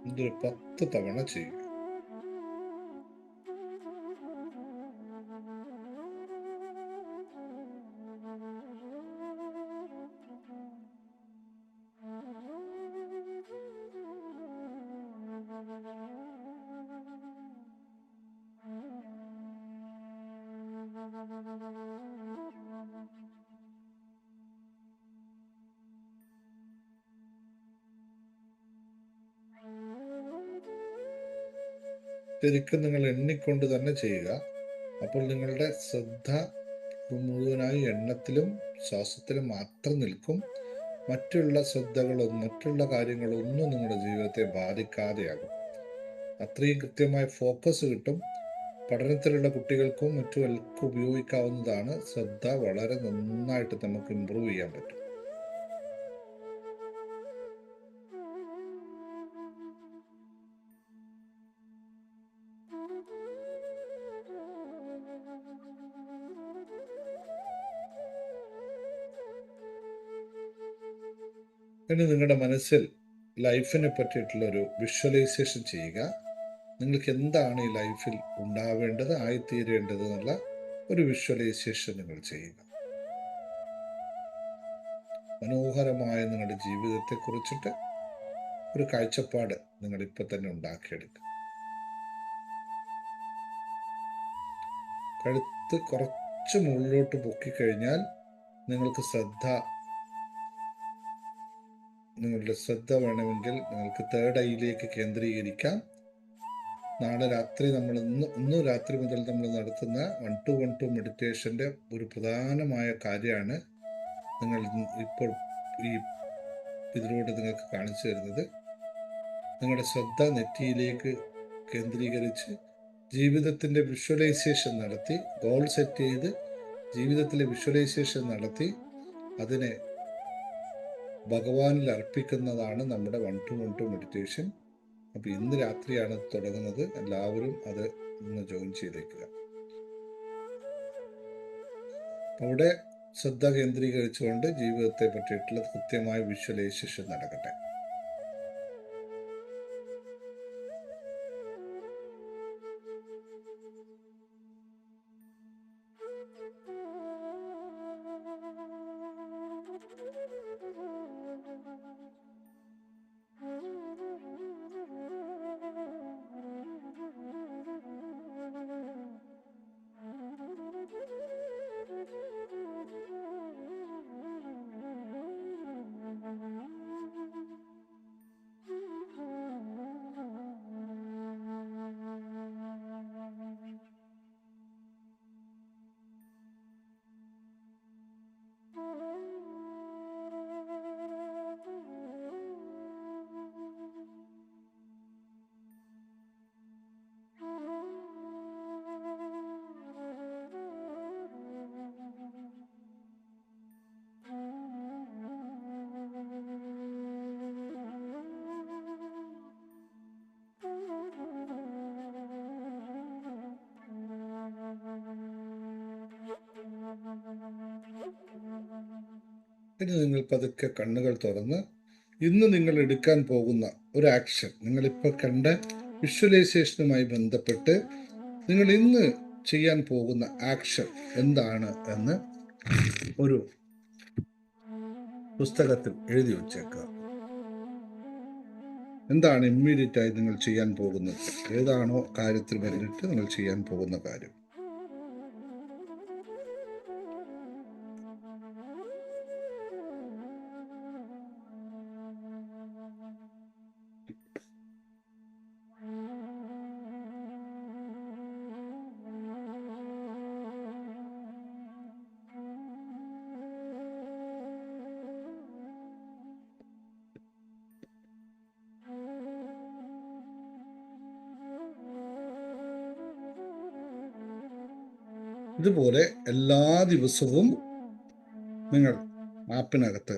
ഇതൊരു 10 തവണ ചെയ്യും. ശരിക്കും നിങ്ങൾ എണ്ണിക്കൊണ്ട് തന്നെ ചെയ്യുക. അപ്പോൾ നിങ്ങളുടെ ശ്രദ്ധ മുഴുവനായി എണ്ണത്തിലും ശ്വാസത്തിലും മാത്രം നിൽക്കും. മറ്റുള്ള കാര്യങ്ങളൊന്നും നിങ്ങളുടെ ജീവിതത്തെ ബാധിക്കാതെയാകും. അത്രയും കൃത്യമായ ഫോക്കസ് കിട്ടും. പഠനത്തിലുള്ള കുട്ടികൾക്കും മറ്റും ഉപയോഗിക്കാവുന്നതാണ്. ശ്രദ്ധ വളരെ നന്നായിട്ട് നമുക്ക് ഇമ്പ്രൂവ് ചെയ്യാൻ പറ്റും. ഇനി നിങ്ങളുടെ മനസ്സിൽ ലൈഫിനെ പറ്റിയിട്ടുള്ള ഒരു വിഷ്വലൈസേഷൻ ചെയ്യുക. നിങ്ങൾക്ക് എന്താണ് ഈ ലൈഫിൽ ഉണ്ടാവേണ്ടത്, ആയിത്തീരേണ്ടത് എന്നുള്ള ഒരു വിഷ്വലൈസേഷൻ നിങ്ങൾ ചെയ്യുക. മനോഹരമായ നിങ്ങളുടെ ജീവിതത്തെ കുറിച്ചിട്ട് ഒരു കാഴ്ചപ്പാട് നിങ്ങൾ ഇപ്പൊ തന്നെ ഉണ്ടാക്കിയെടുക്കുക. കഴുത്ത് കുറച്ച് മുകളിലോട്ട് പൊക്കിക്കഴിഞ്ഞാൽ നിങ്ങളുടെ ശ്രദ്ധ വേണമെങ്കിൽ നിങ്ങൾക്ക് തേർഡ് ഐയിലേക്ക് കേന്ദ്രീകരിക്കാം. നാളെ രാത്രി ഇന്ന് രാത്രി മുതൽ നമ്മൾ നടത്തുന്ന 1-2 മെഡിറ്റേഷൻ്റെ ഒരു പ്രധാനമായ കാര്യമാണ് ഇപ്പോൾ ഇതിലൂടെ നിങ്ങൾക്ക് കാണിച്ചു തരുന്നത്. നിങ്ങളുടെ ശ്രദ്ധ നെറ്റിയിലേക്ക് കേന്ദ്രീകരിച്ച് ജീവിതത്തിൻ്റെ വിഷ്വലൈസേഷൻ നടത്തി, ഗോൾ സെറ്റ് ചെയ്ത് ജീവിതത്തിലെ വിഷ്വലൈസേഷൻ നടത്തി അതിനെ ഭഗവാനിൽ അർപ്പിക്കുന്നതാണ് നമ്മുടെ 1-2 മെഡിറ്റേഷൻ. അപ്പോൾ ഇന്ന് രാത്രിയാണ് തുടങ്ങുന്നത്. എല്ലാവരും അത് ഇന്ന് ജോയിൻ ചെയ്തേക്കുക. അവിടെ ശ്രദ്ധ കേന്ദ്രീകരിച്ചുകൊണ്ട് ജീവിതത്തെ പറ്റിയിട്ടുള്ള കൃത്യമായ വിഷ്വലൈസേഷൻ നടക്കട്ടെ. ഇനി നിങ്ങൾ പതുക്കെ കണ്ണുകൾ തുറന്ന് ഇന്ന് നിങ്ങൾ എടുക്കാൻ പോകുന്ന ഒരു ആക്ഷൻ, നിങ്ങളിപ്പോൾ കണ്ട വിഷ്വലൈസേഷനുമായി ബന്ധപ്പെട്ട് നിങ്ങൾ ഇന്ന് ചെയ്യാൻ പോകുന്ന ആക്ഷൻ എന്താണ് എന്ന് ഒരു പുസ്തകത്തിൽ എഴുതി വച്ചേക്കുക. എന്താണ് ഇമ്മീഡിയറ്റ് ആയി നിങ്ങൾ ചെയ്യാൻ പോകുന്നത്? ഏതാണോ കാര്യത്തിൽ വേണ്ടിയിട്ട് നിങ്ങൾ ചെയ്യാൻ പോകുന്ന കാര്യം? ഇതുപോലെ എല്ലാ ദിവസവും നിങ്ങൾ ആപ്പിനകത്ത്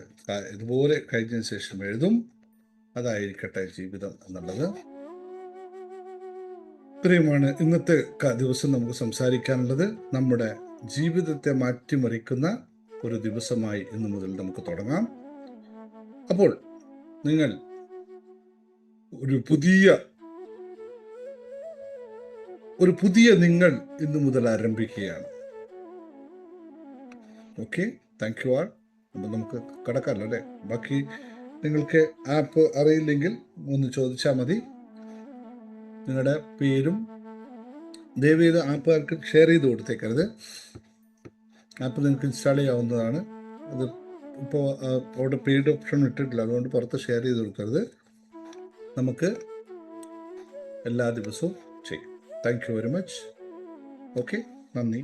ഇതുപോലെ കഴിഞ്ഞതിന് ശേഷം എഴുതും, അതായിരിക്കട്ടെ ജീവിതം എന്നുള്ളത്. ഇത്രയുമാണ് ഇന്നത്തെ ദിവസം നമുക്ക് സംസാരിക്കാനുള്ളത്. നമ്മുടെ ജീവിതത്തെ മാറ്റിമറിക്കുന്ന ഒരു ദിവസമായി ഇന്നു മുതൽ നമുക്ക് തുടങ്ങാം. അപ്പോൾ നിങ്ങൾ ഒരു പുതിയ നിങ്ങൾ ഇന്നു മുതൽ ആരംഭിക്കുകയാണ്. Okay, thank you all. അപ്പം നമുക്ക് കിടക്കാമല്ലോ അല്ലേ? ബാക്കി നിങ്ങൾക്ക് ആപ്പ് അറിയില്ലെങ്കിൽ ഒന്ന് ചോദിച്ചാൽ മതി. നിങ്ങളുടെ പേരും ദയവേത് ആപ്പുകാർക്ക് ഷെയർ ചെയ്ത് കൊടുത്തേക്കരുത്. ആപ്പ് നിങ്ങൾക്ക് ഇൻസ്റ്റാൾ ചെയ്യാവുന്നതാണ്. അത് ഇപ്പോൾ അവിടെ പെയ്ഡ് ഓപ്ഷൻ ഇട്ടിട്ടില്ല, അതുകൊണ്ട് പുറത്ത് ഷെയർ ചെയ്ത് കൊടുക്കരുത്. നമുക്ക് എല്ലാ ദിവസവും ചെയ്യും. Thank you very much. Okay, നന്ദി.